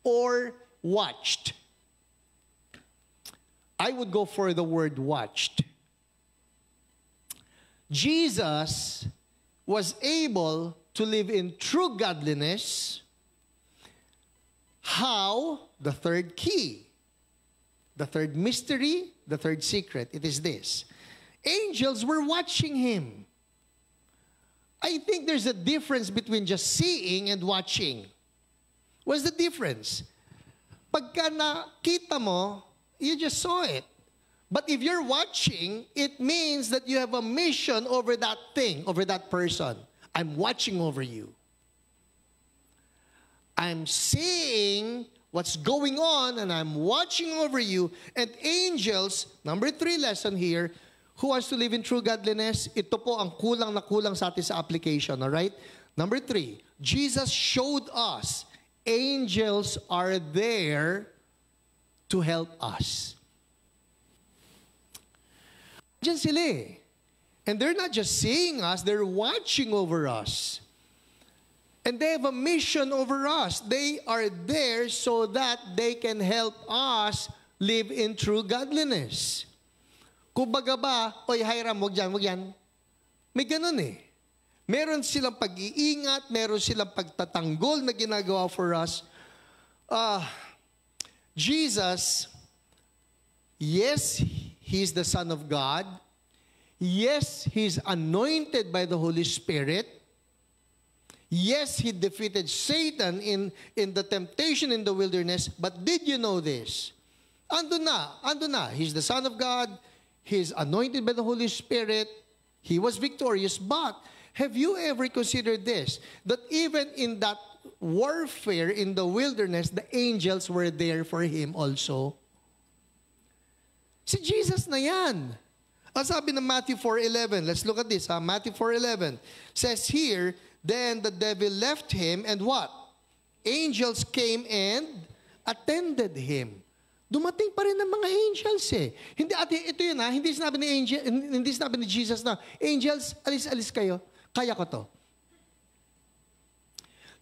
or watched. I would go for the word watched. Jesus was able to live in true godliness. How? The third key. The third mystery, the third secret. It is this. Angels were watching him. I think there's a difference between just seeing and watching. What's the difference? Pagka nakita mo, you just saw it. But if you're watching, it means that you have a mission over that thing, over that person. I'm watching over you. I'm seeing what's going on and I'm watching over you. And angels, number 3 lesson here, who wants to live in true godliness? Ito po ang kulang na kulang sa atin sa application, all right? Number 3, Jesus showed us angels are there to help us. Diyan sila eh. And they're not just seeing us, they're watching over us. And they have a mission over us. They are there so that they can help us live in true godliness. Kumbaga ba, oy Hiram, wag yan. May ganun eh. Meron silang pag-iingat, meron silang pagtatanggol na ginagawa for us. Jesus, yes, He's the Son of God. Yes, He's anointed by the Holy Spirit. Yes, He defeated Satan in the temptation in the wilderness. But did you know this? Ando na. He's the Son of God. He's anointed by the Holy Spirit. He was victorious. But have you ever considered this? That even in that warfare in the wilderness, the angels were there for Him also. Si Jesus na yan. Ang sabi ng Matthew 4:11, let's look at this. Matthew 4:11 says here, then the devil left him and what? Angels came and attended him. Dumating pa rin ng mga angels eh. Ito yun hindi sinabi ni Jesus na, angels, alis kayo. Kaya ko to.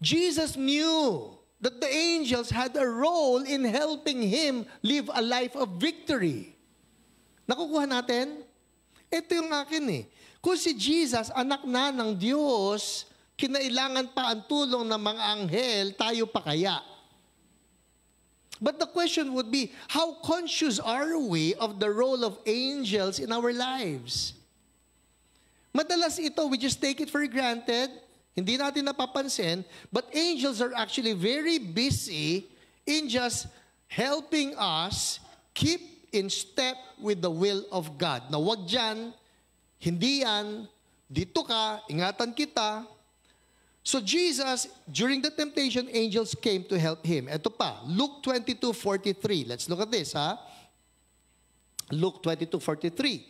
Jesus knew that the angels had a role in helping him live a life of victory. Nakukuha natin? Ito yung akin eh. Kung si Jesus, anak na ng Diyos, kinailangan pa ang tulong ng mga anghel, tayo pa kaya? But the question would be, how conscious are we of the role of angels in our lives? Madalas ito, we just take it for granted. Hindi natin napapansin. But angels are actually very busy in just helping us keep in step with the will of God. Na wag dyan, hindi yan, dito ka, ingatan kita. So Jesus, during the temptation, angels came to help him. Ito pa, Luke 22:43. Let's look at this, Luke 22:43.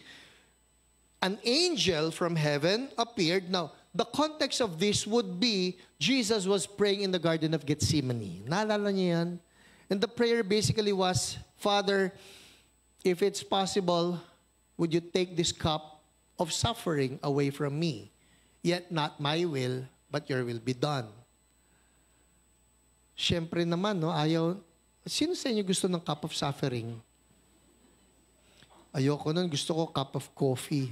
An angel from heaven appeared. Now, the context of this would be, Jesus was praying in the Garden of Gethsemane. Naalala niyo yan? And the prayer basically was, Father, if it's possible, would you take this cup of suffering away from me? Yet not my will, but your will be done. Siyempre naman, no, ayaw. Sino sa inyo gusto ng cup of suffering? Ayoko nun. Gusto ko cup of coffee.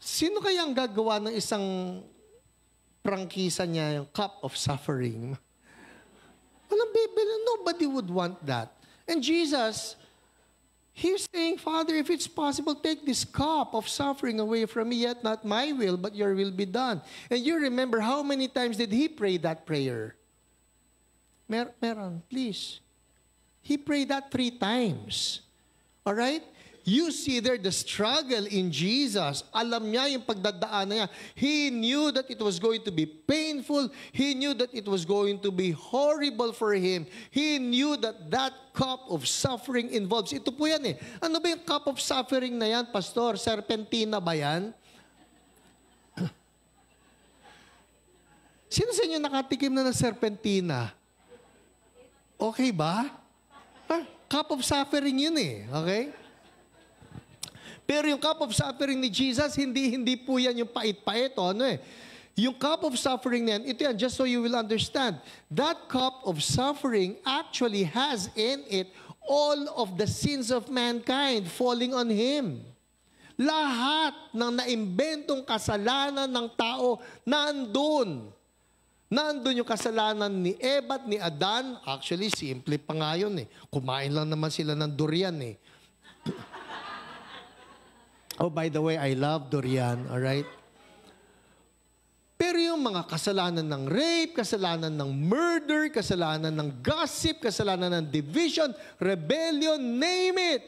Sino kaya ang gagawa ng isang prangkisa niya, yung cup of suffering? Walang bibili. Nobody would want that. And Jesus, He's saying, Father, if it's possible, take this cup of suffering away from me, yet not my will, but your will be done. And you remember how many times did He pray that prayer? Meron, please. He prayed that 3 times. All right? You see there the struggle in Jesus. Alam niya yung pagdadaanan niya. He knew that it was going to be painful. He knew that it was going to be horrible for Him. He knew that that cup of suffering involves. Ito po yan eh. Ano ba yung cup of suffering na yan, Pastor? Serpentina ba yan? Sino sa inyo nakatikim na ng serpentina? Okay ba? Cup of suffering yun eh. Okay? Pero yung cup of suffering ni Jesus, hindi po yan yung pait-pait. Ano eh? Yung cup of suffering na yan, ito yan, just so you will understand. That cup of suffering actually has in it all of the sins of mankind falling on Him. Lahat ng naimbentong kasalanan ng tao, nandun. Nandun yung kasalanan ni Eva at ni Adan. Actually, simple pa nga yun eh. Kumain lang naman sila ng durian eh. Oh, by the way, I love durian, all right? Pero yung mga kasalanan ng rape, kasalanan ng murder, kasalanan ng gossip, kasalanan ng division, rebellion, name it.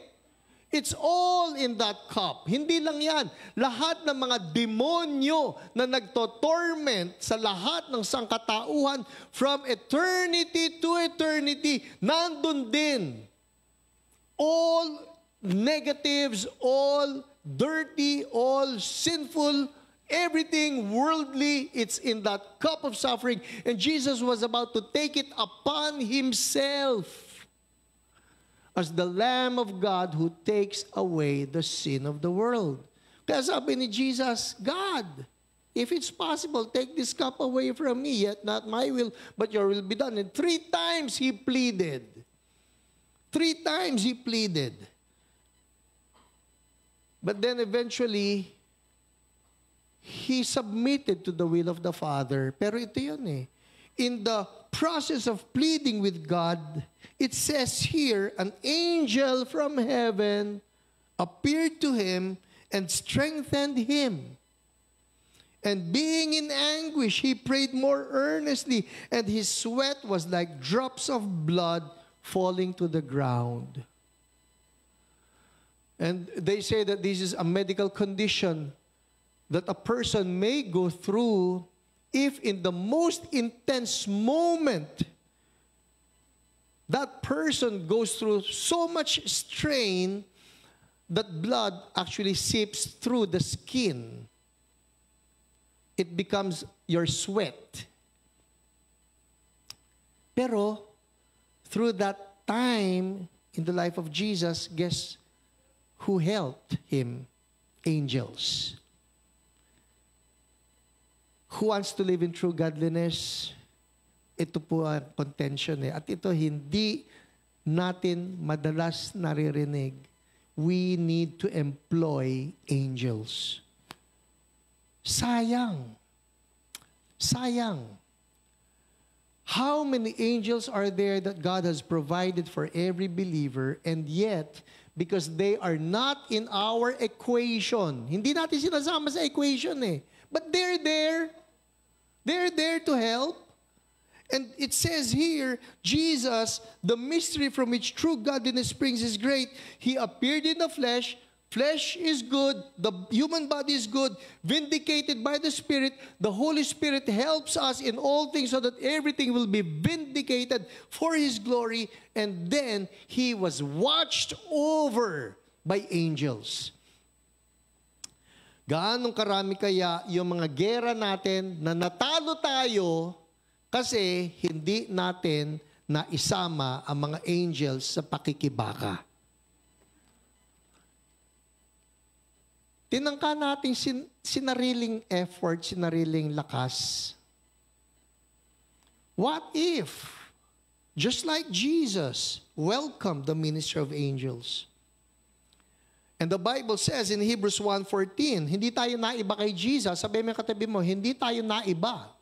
It's all in that cup. Hindi lang yan. Lahat ng mga demonyo na nagtotorment sa lahat ng sangkatauhan from eternity to eternity, nandun din. All negatives, all dirty, all sinful, everything worldly, it's in that cup of suffering. And Jesus was about to take it upon Himself as the Lamb of God who takes away the sin of the world. Kaya sabi ni Jesus, God, if it's possible, take this cup away from me, yet not my will, but your will be done. And 3 times He pleaded. 3 times He pleaded. But then eventually, He submitted to the will of the Father. Pero ito yun eh. In the process of pleading with God, it says here, an angel from heaven appeared to Him and strengthened Him. And being in anguish, He prayed more earnestly, and His sweat was like drops of blood falling to the ground. And they say that this is a medical condition that a person may go through if in the most intense moment, that person goes through so much strain that blood actually seeps through the skin. It becomes your sweat. Pero, through that time in the life of Jesus, guess who helped Him? Angels. Who wants to live in true godliness? Ito po ang contention eh. At ito hindi natin madalas naririnig. We need to employ angels. Sayang. Sayang. How many angels are there that God has provided for every believer, and yet, because they are not in our equation. Hindi natin sinasama sa equation eh. But they're there. They're there to help. And it says here, Jesus, the mystery from which true godliness springs is great. He appeared in the flesh. Flesh is good. The human body is good. Vindicated by the Spirit. The Holy Spirit helps us in all things so that everything will be vindicated for His glory. And then, He was watched over by angels. Gaano karami kaya yung mga gera natin na natalo tayo kasi hindi natin naisama ang mga angels sa pakikibaka. tinangka natin sinariling effort, sinariling lakas. What if, just like Jesus welcomed the ministry of angels? And the Bible says in Hebrews 1:14, hindi tayo naiba kay Jesus. Sabi mo katabi mo, hindi tayo naiba.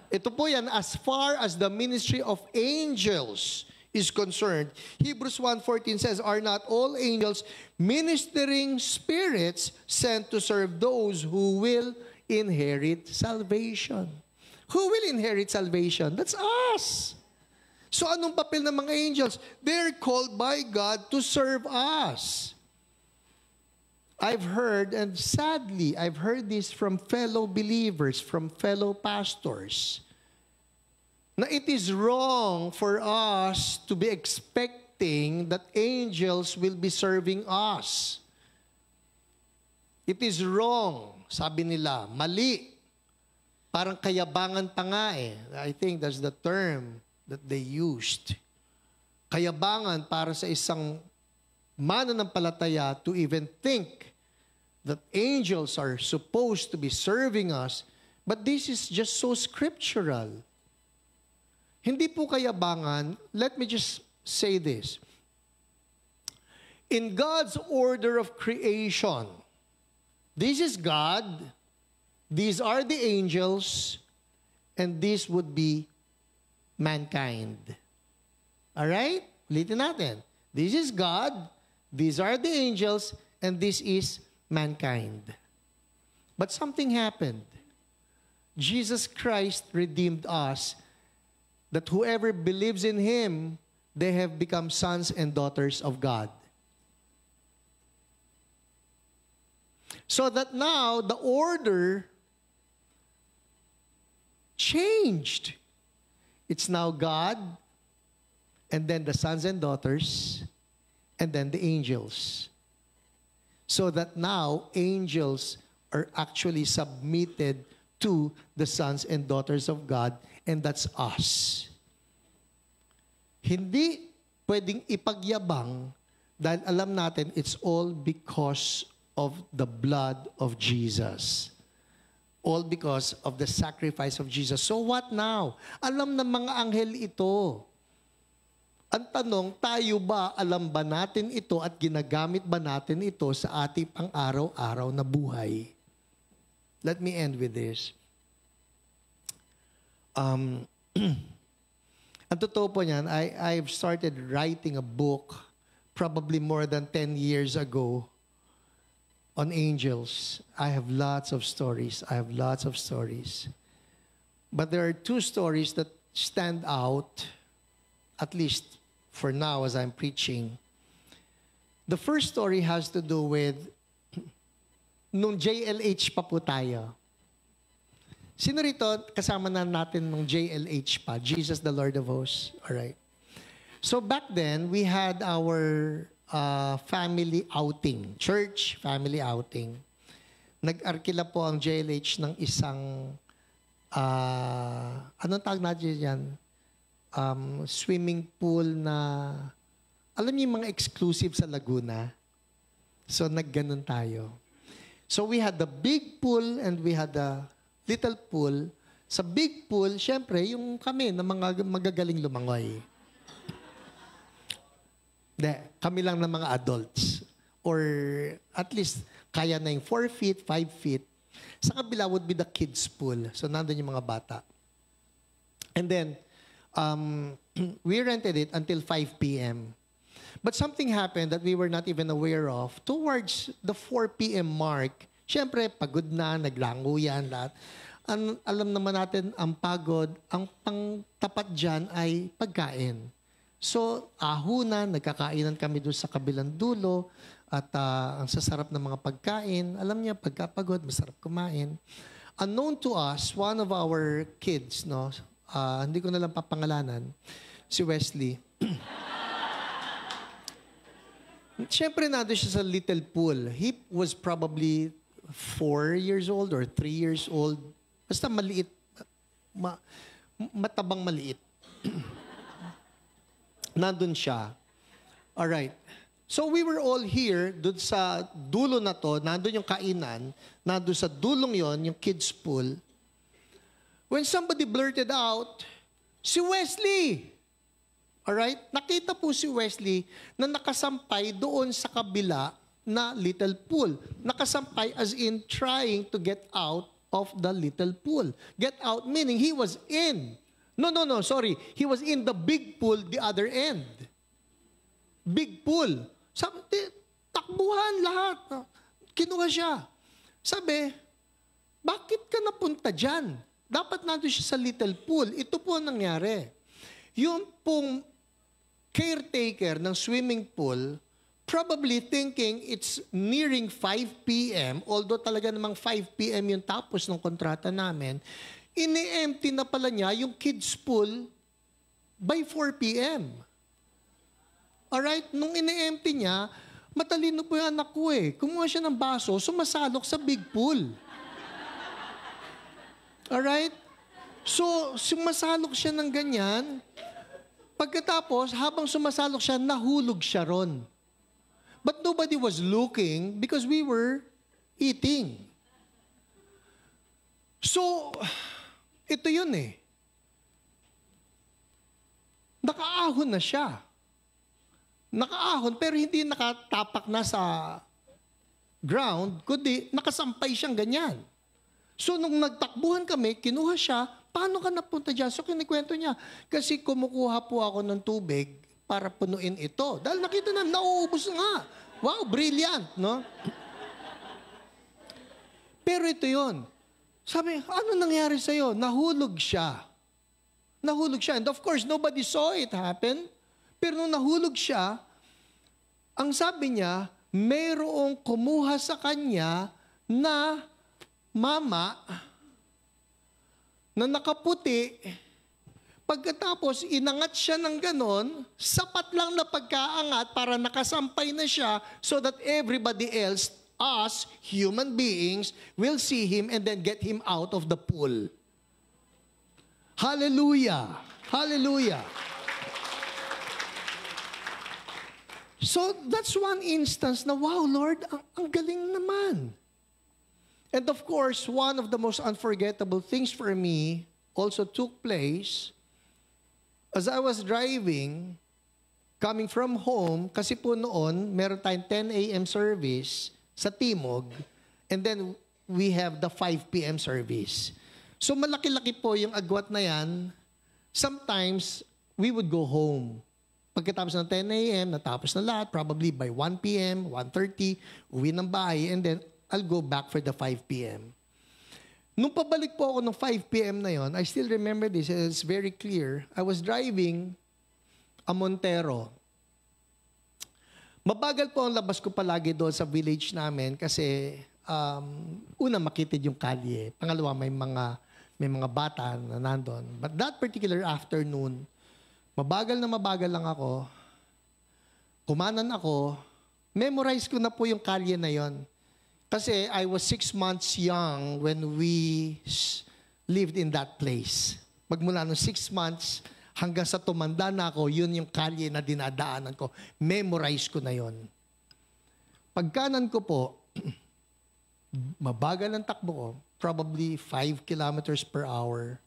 Ito po yan, as far as the ministry of angels is concerned. Hebrews 1:14 says, are not all angels ministering spirits sent to serve those who will inherit salvation? Who will inherit salvation? That's us. So anong papel ng mga angels? They're called by God to serve us. I've heard, and sadly, I've heard this from fellow believers, from fellow pastors, na it is wrong for us to be expecting that angels will be serving us. It is wrong, sabi nila, mali. Parang kayabangan pa nga eh. I think that's the term that they used. Kayabangan para sa isang mananampalataya to even think that angels are supposed to be serving us, but this is just so scriptural. Hindi po kayabangan. Let me just say this. In God's order of creation, this is God, these are the angels, and this would be mankind. All right? Ulitin natin. This is God, these are the angels, and this is mankind. But something happened. Jesus Christ redeemed us, that whoever believes in Him, they have become sons and daughters of God. So that now the order changed. It's now God, and then the sons and daughters, and then the angels. So that now angels are actually submitted to the sons and daughters of God, and that's us. Hindi pwedeng ipagyabang dahil alam natin it's all because of the blood of Jesus. All because of the sacrifice of Jesus. So what now? Alam ng mga anghel ito. Ang tanong, tayo ba, alam ba natin ito at ginagamit ba natin ito sa ating pang-araw-araw na buhay? Let me end with this. Ang totoo po niyan, I've started writing a book probably more than 10 years ago on angels. I have lots of stories. But there are two stories that stand out, at least for now as I'm preaching. The first story has to do with nung JLH pa po tayo. Sino rito kasama na natin nung JLH pa? Jesus the Lord of Hosts. All right. So back then, we had our family outing, church family outing. Nag-arkila po ang JLH ng isang, anong tawag natin yan? Swimming pool na, alam niyo yung mga exclusive sa Laguna? So nagganon tayo. So we had the big pool and we had the little pool. Sa big pool, syempre, yung kami na mga magagaling lumangoy. Kami lang na mga adults. Or at least, kaya na yung 4 feet, 5 feet. Sa kabila would be the kids pool. So, nandun yung mga bata. And then, we rented it until 5 p.m. But something happened that we were not even aware of. Towards the 4 p.m. mark, syempre, pagod na, naglango yan, lahat. Alam naman natin, ang pagod, ang pangtapat dyan ay pagkain. So, ahunan, nagkakainan kami doon sa kabilang dulo at ang sasarap ng mga pagkain. Alam niya, pagkapagod, masarap kumain. Unknown to us, one of our kids, no, hindi ko na lang papangalanan, si Wesley. Siyempre nandun siya sa little pool. He was probably 4 years old or 3 years old. Basta maliit. Matabang maliit. Nandun siya. Alright. So we were all here, doon sa dulo na to, nandun yung kainan, nandun sa dulong yon yung kids pool. When somebody blurted out, si Wesley! Alright? Nakita po si Wesley na nakasampay doon sa kabila na little pool. Nakasampay as in trying to get out of the little pool. Get out meaning he was in. No, sorry. He was in the big pool, the other end. Big pool. Sabi, takbuhan lahat. Kinuha siya. Sabi, bakit ka napunta dyan? Dapat nandun siya sa little pool. Ito po ang nangyari. Yung pong caretaker ng swimming pool, probably thinking it's nearing 5 p.m., although talaga namang 5 p.m. yung tapos ng kontrata namin, ini-empty na pala niya yung kids pool by 4 p.m. Alright? Nung ini-empty niya, matalino po yung anak ko eh. Kumuha siya ng baso, sumasalok sa big pool. Alright? So, sumasalok siya ng ganyan. Pagkatapos, habang sumasalok siya, nahulog siya ron. But nobody was looking because we were eating. So, ito yun eh. Nakaahon na siya. Nakaahon pero hindi nakatapak na sa ground, kundi nakasampay siyang ganyan. So, nung nagtakbuhan kami, kinuha siya, paano ka napunta dyan? So, kinikwento niya, kasi kumukuha po ako ng tubig para punuin ito. Dahil nakita na, nauubos nga. Wow, brilliant, no? Pero ito yon. Sabi, ano nangyari sa'yo? Nahulog siya. Nahulog siya. And of course, nobody saw it happen. Pero nung nahulog siya, ang sabi niya, mayroong kumuha sa kanya na mama na nakaputi. Pagkatapos, inangat siya ng ganon, sapat lang na pagkaangat para nakasampay na siya so that everybody else, us, human beings, will see him and then get him out of the pool. Hallelujah! Hallelujah! So, that's one instance na, wow, Lord, ang galing naman. And of course, one of the most unforgettable things for me also took place as I was driving, coming from home, kasi po noon, meron tayong 10 a.m. service sa Timog, and then we have the 5 p.m. service. So malaki-laki po yung agwat na yan. Sometimes, we would go home. Pagkatapos ng 10 a.m., natapos na lahat, probably by 1 p.m., 1:30, uwi ng bahay, and then I'll go back for the 5 p.m. Nung pabalik po ako ng 5 p.m. na yon, I still remember this, it's very clear. I was driving a Montero. Mabagal po ang labas ko palagi doon sa village namin kasi una makitid yung kalye. Pangalawa, may mga bata na nandun. But that particular afternoon, mabagal lang ako, kumanan ako, memorize ko na po yung kalye na yon. Kasi I was 6 months young when we lived in that place. Magmula nung 6 months hanggang sa tumanda na ako, yun yung kalye na dinadaanan ko. Memorize ko na yon. Pagkanan ko po, mabagal ang takbo ko, probably 5 kilometers per hour.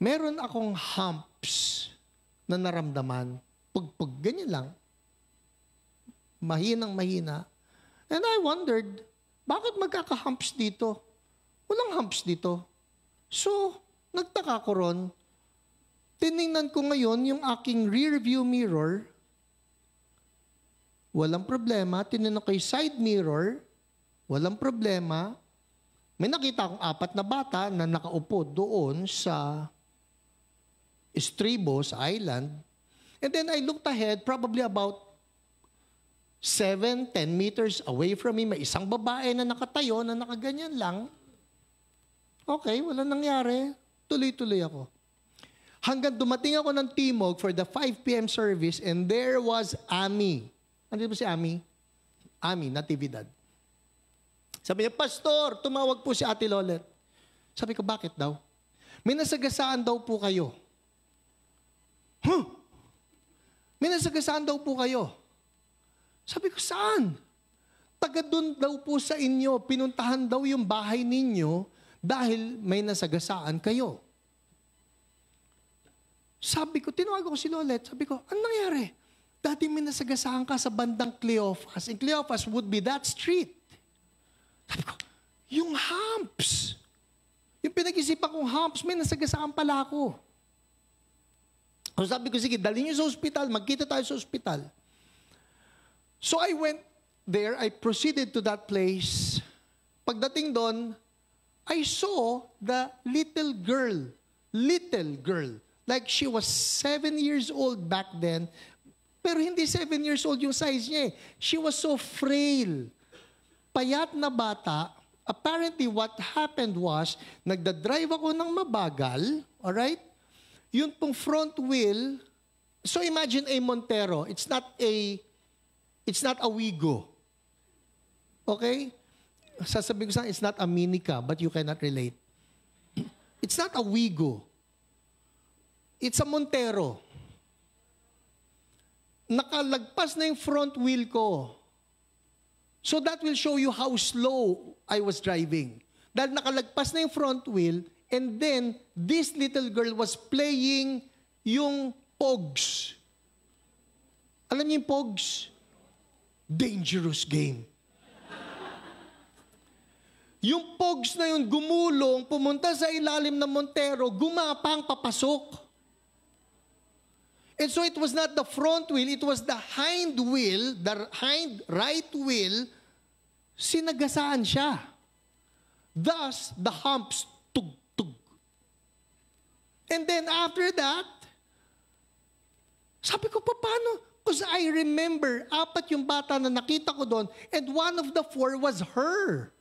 Meron akong humps na naramdaman. Pugpug, ganyan lang. Mahinang-mahina. And I wondered, bakit magkaka-humps dito? Walang humps dito. So, nagtaka ko ron. Tiningnan ko ngayon yung aking rear view mirror. Walang problema. Tiningnan ko yung side mirror. Walang problema. May nakita akong 4 na bata na nakaupo doon sa estribo, sa island. And then I looked ahead, probably about 7-10 meters away from me, may isang babae na nakatayo, na nakaganyan lang. Okay, wala nangyari. Tuloy-tuloy ako. Hanggang dumating ako ng Timog for the 5 p.m. service and there was Ami. Ano ba si Ami? Ami, Natividad. Sabi niya, Pastor, tumawag po si Ate Lolet. Sabi ko, bakit daw? May nasagasaan daw po kayo. May nasagasaan daw po kayo. Sabi ko, saan? Taga doon daw po sa inyo, pinuntahan daw yung bahay ninyo dahil may nasagasaan kayo. Sabi ko, tinawagan ko si Lolet, sabi ko, ano nangyari? Dati may nasagasaan ka sa bandang Cleophas. And Cleophas would be that street. Sabi ko, yung humps. Yung pinag-isipan kong humps, may nasagasaan pala ako. So sabi ko, sige, dalhin niyo sa ospital, magkita tayo sa ospital. So I went there, I proceeded to that place. Pagdating doon, I saw the little girl. Like she was 7 years old back then, pero hindi 7 years old yung size niya eh. She was so frail. Payat na bata. Apparently, what happened was, nagdadrive ako ng mabagal, alright? Yun pong front wheel, so imagine a Montero. It's not a Wigo. Okay? Sasabihin ko sa it's not a Minica, but you cannot relate. It's not a Wigo. It's a Montero. Nakalagpas na yung front wheel ko. So that will show you how slow I was driving. Dahil nakalagpas na yung front wheel, and then this little girl was playing yung Pogs. Alam niyo yung Pogs? Dangerous game. Yung Pogs na yun gumulong, pumunta sa ilalim ng Montero, gumapang papasok. And so it was not the front wheel, it was the hind wheel, the hind right wheel, sinagasaan siya. Thus, the humps tug-tug. And then after that, sabi ko, paano? Because I remember, 4 yung bata na nakita ko doon, and one of the 4 was her.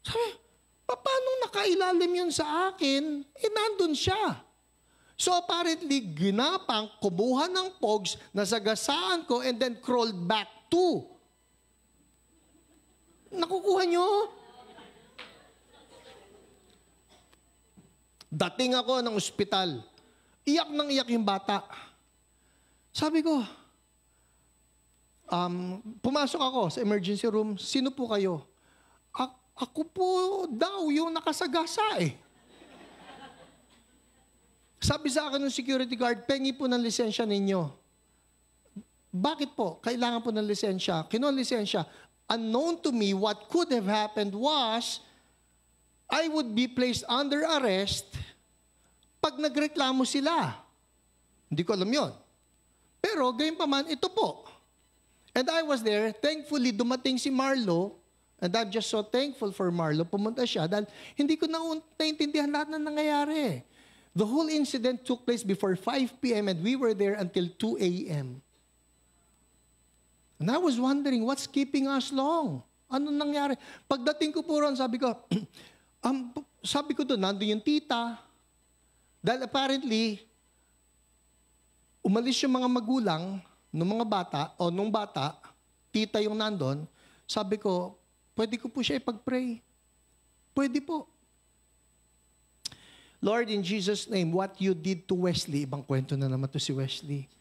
Sabi, paano nakailalim yun sa akin? Nandun siya. So apparently, ginapang, kumuha ng Pogs, nasagasaan ko, and then crawled back to. Nakukuha nyo? Dating ako ng ospital. Iyak nang iyak yung bata. Sabi ko, pumasok ako sa emergency room. Sino po kayo? Ako po daw yung nakasagasa eh. Sabi sa akin ng security guard, pengi po ng lisensya ninyo. Bakit po? Kailangan po ng lisensya. Kinuha ng lisensya. Unknown to me, what could have happened was, I would be placed under arrest pag nagreklamo sila. Hindi ko alam yon. Pero, gayon pa man, ito po. And I was there. Thankfully, dumating si Marlo. And I'm just so thankful for Marlo. Pumunta siya dahil hindi ko naintindihan lahat na nangyayari. The whole incident took place before 5 p.m. and we were there until 2 a.m. And I was wondering, what's keeping us long? Ano nangyari? Pagdating ko po ron, sabi ko, sabi ko doon, nandun yung tita. Dahil apparently, umalis yung mga magulang ng mga bata, o nung bata, tita yung nandun, sabi ko, pwede ko po siya ipag-pray. Pwede po. Lord, in Jesus' name, what you did to Wesley, ibang kwento na naman to si Wesley.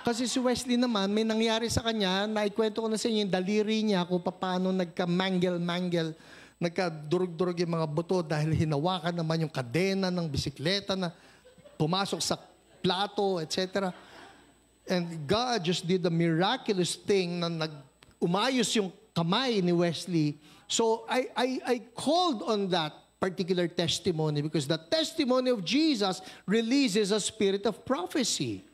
Kasi si Wesley naman, may nangyari sa kanya, naikwento ko na sa inyo yung daliri niya kung paano nagka-mangle, nagka-durug-durug yung mga buto dahil hinawakan naman yung kadena ng bisikleta na pumasok sa plato, etc. And God just did a miraculous thing na umayos yung kamay ni Wesley. So I called on that particular testimony because the testimony of Jesus releases a spirit of prophecy.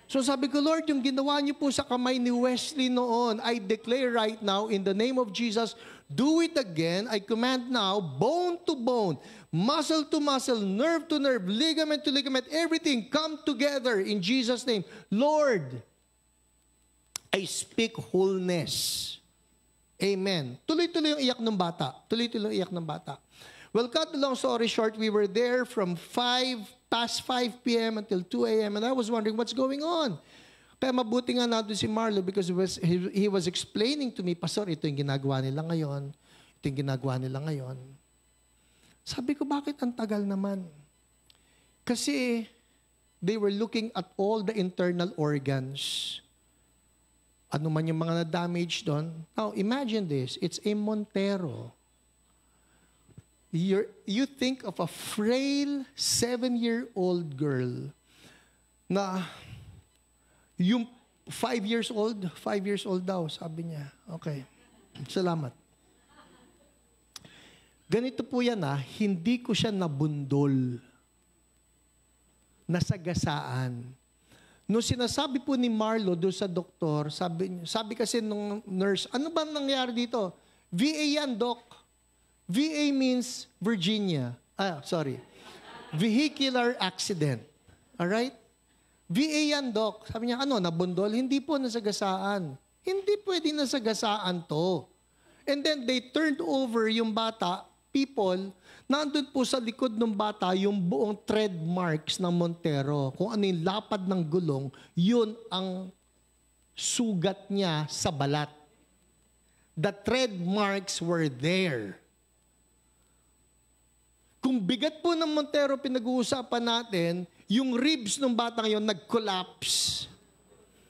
So sabi ko, Lord, yung ginawa niyo po sa kamay ni Wesley noon, I declare right now in the name of Jesus, do it again. I command now, bone to bone, muscle to muscle, nerve to nerve, ligament to ligament, everything come together in Jesus' name. Lord, I speak wholeness. Amen. Tuloy-tuloy yung iyak ng bata. Tuloy-tuloy yung iyak ng bata. Well, cut the long story short, we were there from past 5 p.m. until 2 a.m. and I was wondering what's going on. Kaya mabuti nga natin si Marlo because he was explaining to me, Pastor, ito yung ginagawa nila ngayon. Ito yung ginagawa nila ngayon. Sabi ko, bakit ang tagal naman? Kasi they were looking at all the internal organs. Ano man yung mga na-damage doon. Now, imagine this. It's a Montero. You think of a frail 7-year-old girl na yung 5 years old daw, sabi niya. Okay. Salamat. Ganito po yan hindi ko siya nabundol. Nasagasaan. Nung sinasabi po ni Marlo doon sa doktor, sabi kasi nung nurse, ano ba nangyari dito? VA yan, doc. VA means Virginia. Vehicular accident. Alright? VA yan, doc. Sabi niya, nabundol? Hindi po nasagasaan. Hindi pwede nasagasaan to. And then they turned over yung bata, people, nandun po sa likod ng bata yung buong tread marks ng Montero. Kung ano yung lapad ng gulong, yun ang sugat niya sa balat. The tread marks were there. Kung bigat po ng Montero pinag-uusapan natin, yung ribs ng bata ngayon nag-collapse.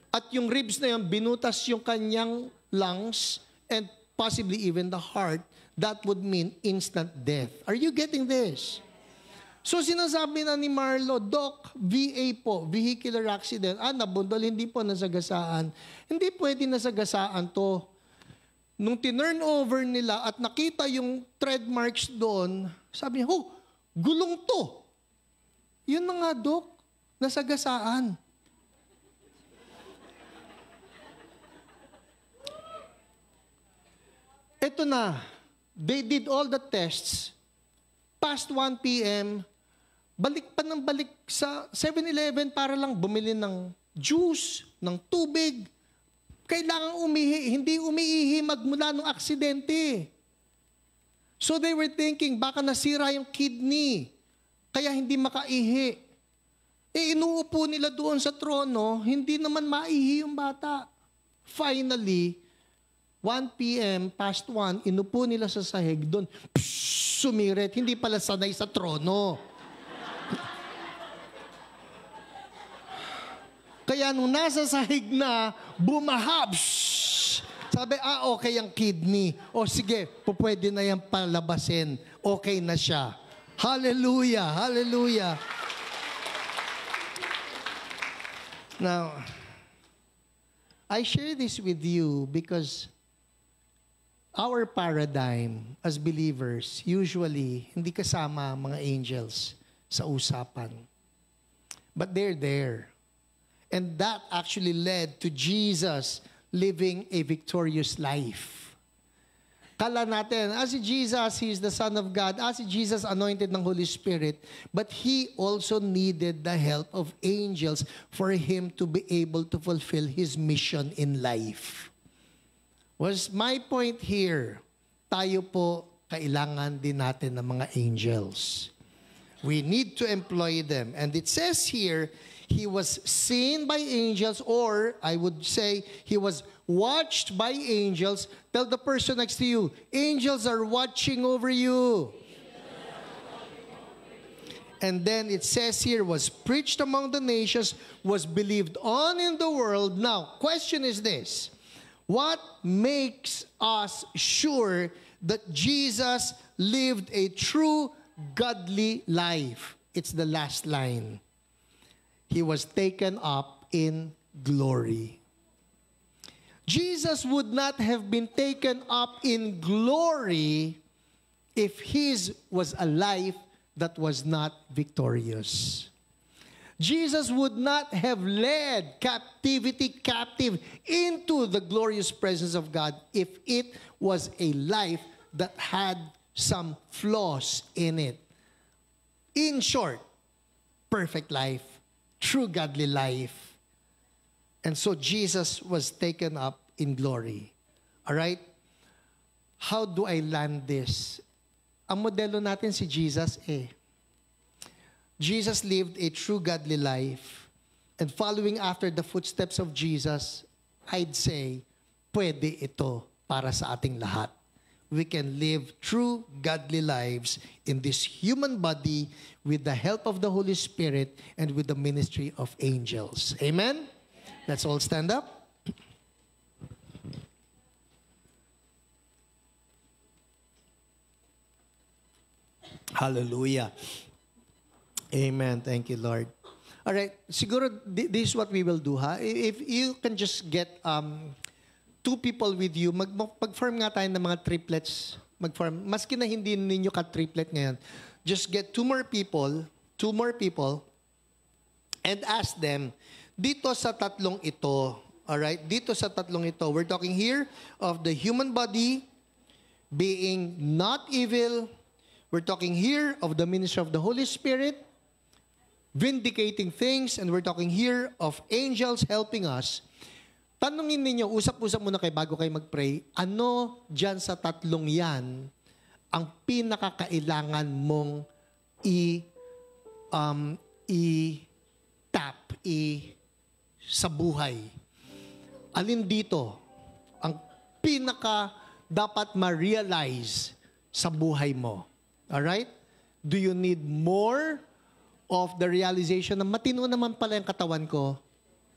At yung ribs na yun, binutas yung kanyang lungs and possibly even the heart. That would mean instant death. Are you getting this? So sinasabi na ni Marlo, Doc, VA po, vehicular accident. Nabundol, hindi po nasagasaan. Hindi pwede nasagasaan to. Nung tinurn over nila at nakita yung tread marks doon, sabi niya, gulong to. Yun na nga, Doc, nasagasaan. Ito na. They did all the tests. Past 1 p.m., balik pa ng balik sa 7-Eleven para lang bumili ng juice, ng tubig. Kailangan umihi. Hindi umiihi magmula ng aksidente. So they were thinking, baka nasira yung kidney. Kaya hindi makaihi. Inuupo nila doon sa trono, hindi naman maihi yung bata. Finally, 1 p.m., past 1, inupo nila sa sahig doon. Sumirit. Hindi pala sanay sa trono. Kaya nung nasa sahig na, bumaha. Sabi, okay ang kidney. O sige, pwede na yan palabasin. Okay na siya. Hallelujah! Hallelujah! Now, I share this with you because our paradigm as believers, usually, hindi kasama mga angels sa usapan. But they're there. And that actually led to Jesus living a victorious life. Kala natin, si Jesus, He is the Son of God. Si Jesus, anointed ng Holy Spirit. But He also needed the help of angels for Him to be able to fulfill His mission in life. Was my point here, tayo po kailangan din natin ng mga angels. We need to employ them. And it says here, He was seen by angels, or I would say, He was watched by angels. Tell the person next to you, angels are watching over you. And then it says here, was preached among the nations, was believed on in the world. Now, question is this. What makes us sure that Jesus lived a true godly life? It's the last line. He was taken up in glory. Jesus would not have been taken up in glory if his was a life that was not victorious. Jesus would not have led captivity captive into the glorious presence of God if it was a life that had some flaws in it. In short, perfect life, true godly life. And so Jesus was taken up in glory. All right? How do I land this? Ang modelo natin si Jesus Jesus lived a true godly life. And following after the footsteps of Jesus, I'd say, pwede ito para sa ating lahat. we can live true godly lives in this human body with the help of the Holy Spirit and with the ministry of angels. Amen? Let's all stand up. Hallelujah. Amen. Thank you, Lord. All right. Siguro, this is what we will do, ha? If you can just get two people with you, mag-form nga tayo ng mga triplets. Mag-form. Maski na hindi ninyo ka-triplet ngayon. Just get two more people, and ask them, dito sa tatlong ito, all right? Dito sa tatlong ito, we're talking here of the human body being not evil. We're talking here of the ministry of the Holy Spirit, vindicating things, and we're talking here of angels helping us. Tanungin ninyo, usap-usap muna kayo bago kayo mag-pray, ano dyan sa tatlong yan ang pinakakailangan mong sa buhay? Alin dito ang pinaka dapat ma-realize sa buhay mo? Alright? Do you need more of the realization na matino naman pala yung katawan ko?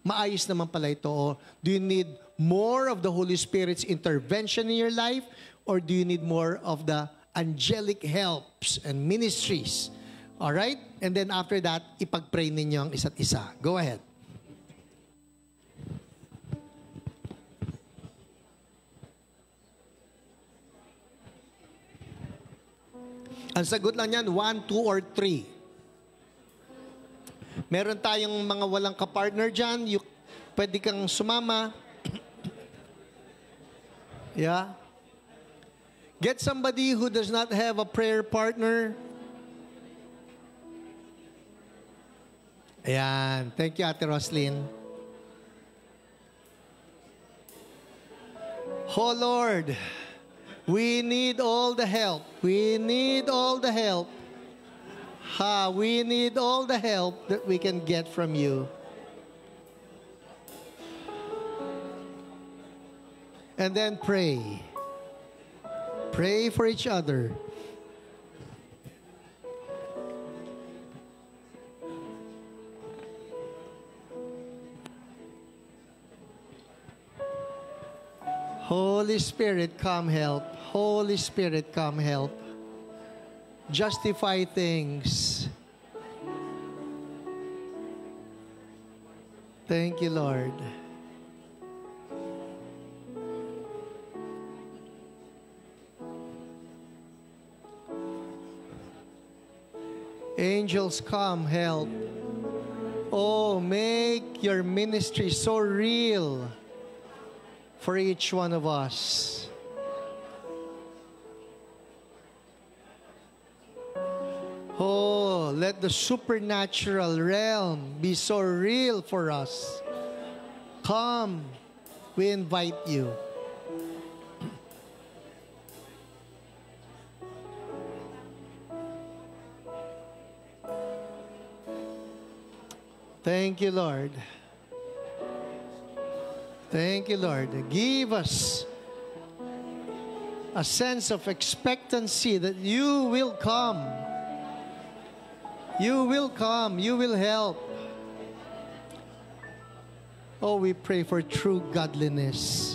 Maayos naman pala ito? Or do you need more of the Holy Spirit's intervention in your life? Or do you need more of the angelic helps and ministries? Alright? And then after that, ipag-pray ninyo ang isa't isa. Go ahead. Ang sagot lang yan, 1, 2, or 3. Meron tayong mga walang kapartner dyan. Pwede kang sumama. Yeah. Get somebody who does not have a prayer partner. Ayan. Thank you, Ate Roslyn. Oh, Lord, we need all the help. We need all the help. We need all the help that we can get from you. And then pray. Pray for each other. Holy Spirit, come help. Holy Spirit, come help. Justify things. Thank you, Lord. Angels, come help. Oh, make your ministry so real for each one of us. Oh, let the supernatural realm be so real for us. Come, we invite you. Thank you, Lord. Thank you, Lord. Give us a sense of expectancy that you will come. You will come. You will help. Oh, we pray for true godliness.